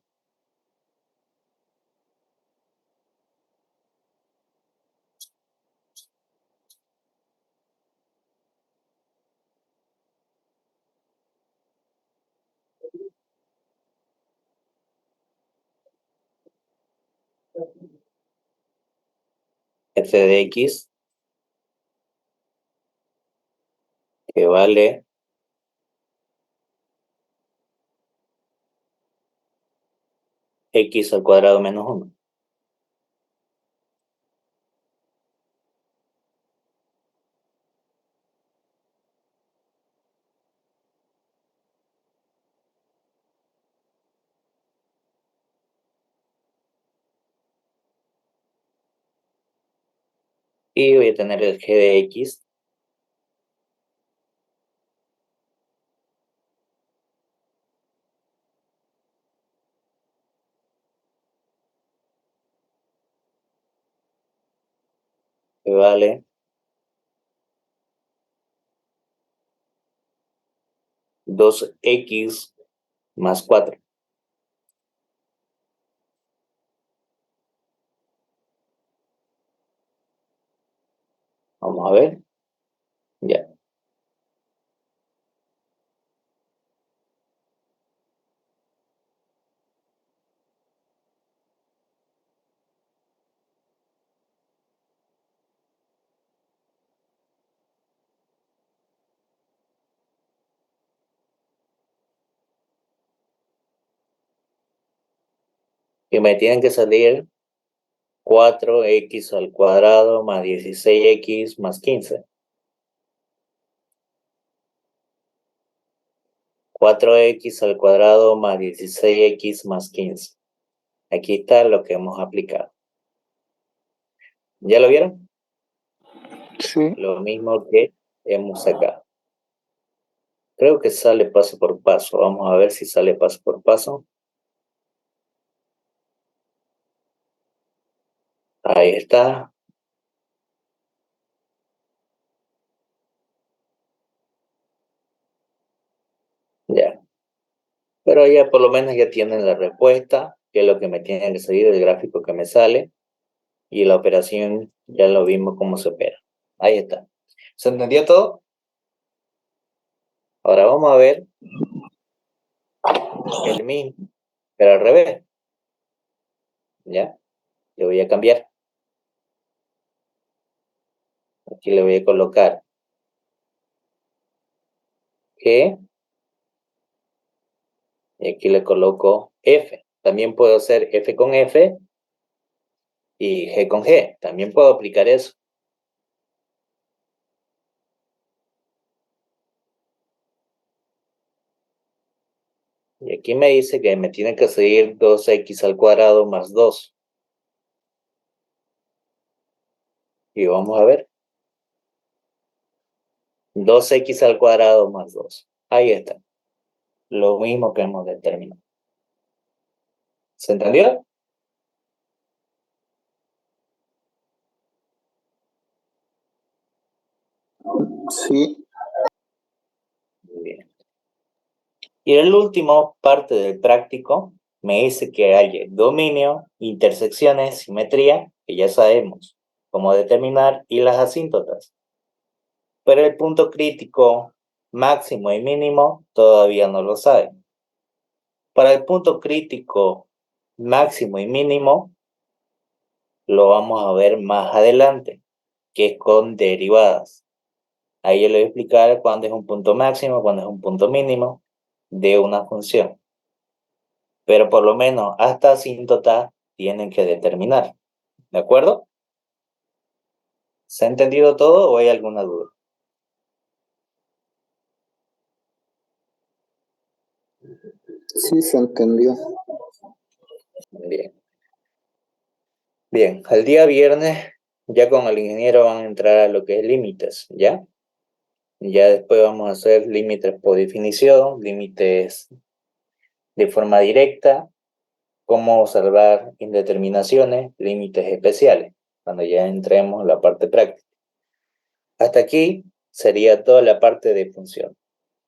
F de x que vale x al cuadrado menos 1. Y voy a tener el g de x que vale 2x más 4. Vamos a ver. Ya. Y me tienen que salir 4x al cuadrado más 16x más 15. 4x al cuadrado más 16x más 15. Aquí está lo que hemos aplicado. ¿Ya lo vieron? Sí. Lo mismo que hemos sacado. Creo que sale paso por paso. Vamos a ver si sale paso por paso. Ahí está. Ya. Pero ya por lo menos ya tienen la respuesta, que es lo que me tiene que salir del gráfico que me sale. Y la operación ya lo vimos cómo se opera. Ahí está. ¿Se entendió todo? Ahora vamos a ver el mismo, pero al revés. ¿Ya? Le voy a cambiar. Aquí le voy a colocar G y aquí le coloco F. También puedo hacer F con F y G con G. También puedo aplicar eso. Y aquí me dice que me tiene que seguir 2x al cuadrado más 2. Y vamos a ver. 2x al cuadrado más 2. Ahí está. Lo mismo que hemos determinado. ¿Se entendió? Sí. Muy bien. Y el último parte del práctico me dice que hay dominio, intersecciones, simetría, que ya sabemos cómo determinar, y las asíntotas. Pero el punto crítico máximo y mínimo todavía no lo saben. Para el punto crítico máximo y mínimo lo vamos a ver más adelante, que es con derivadas. Ahí yo le voy a explicar cuándo es un punto máximo, cuándo es un punto mínimo de una función. Pero por lo menos hasta asíntota tienen que determinar. ¿De acuerdo? ¿Se ha entendido todo o hay alguna duda? Sí, se entendió. Bien. Bien, al día viernes ya con el ingeniero van a entrar a lo que es límites, ¿ya? Ya después vamos a hacer límites por definición, límites de forma directa, cómo observar indeterminaciones, límites especiales, cuando ya entremos en la parte práctica. Hasta aquí sería toda la parte de función.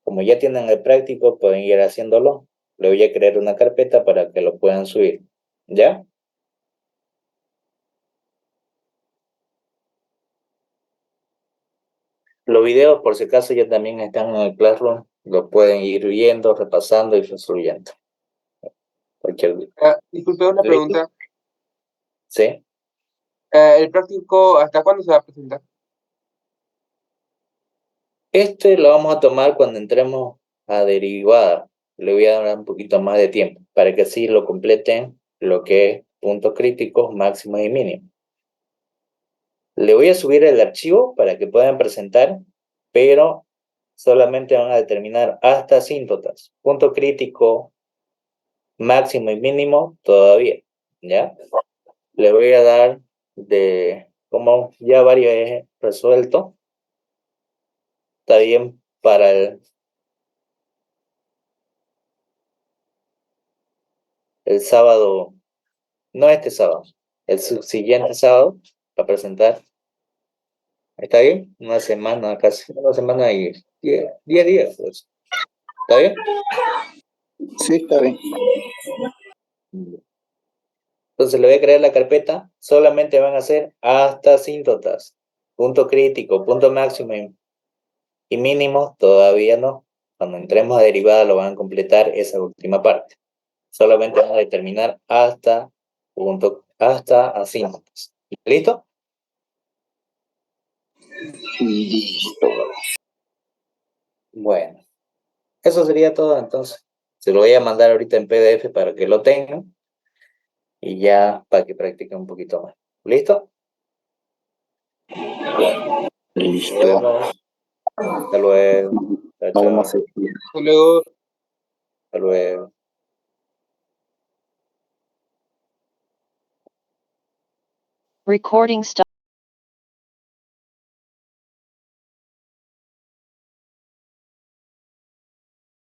Como ya tienen el práctico, pueden ir haciéndolo. Le voy a crear una carpeta para que lo puedan subir. ¿Ya? Los videos, por si acaso, ya también están en el Classroom. Lo pueden ir viendo, repasando y resolviendo. Cualquier duda. Disculpe una ¿Listo? pregunta. ¿Sí? ¿El práctico hasta cuándo se va a presentar? Este lo vamos a tomar cuando entremos a derivada. Le voy a dar un poquito más de tiempo para que así lo completen lo que es puntos críticos, máximos y mínimos. Le voy a subir el archivo para que puedan presentar, pero solamente van a determinar hasta asíntotas. Punto crítico, máximo y mínimo, todavía, ¿ya? Le voy a dar de como ya varios he resuelto, está bien para el sábado, no este sábado, el siguiente sábado, para presentar. ¿Está bien? Una semana, casi una semana y 10 días, pues. ¿Está bien? Sí, está bien. Entonces le voy a crear la carpeta, solamente van a ser hasta asíntotas. Punto crítico, punto máximo y mínimo, todavía no. Cuando entremos a derivada lo van a completar esa última parte. Solamente vamos a determinar hasta asíntotas. ¿Listo? Listo. Bueno, eso sería todo entonces. Se lo voy a mandar ahorita en PDF para que lo tengan y ya para que practiquen un poquito más. ¿Listo? Nos Listo. vemos. Hasta luego. Chao, Nos vemos chao. el día. Hasta luego. Hasta luego. Recording stop.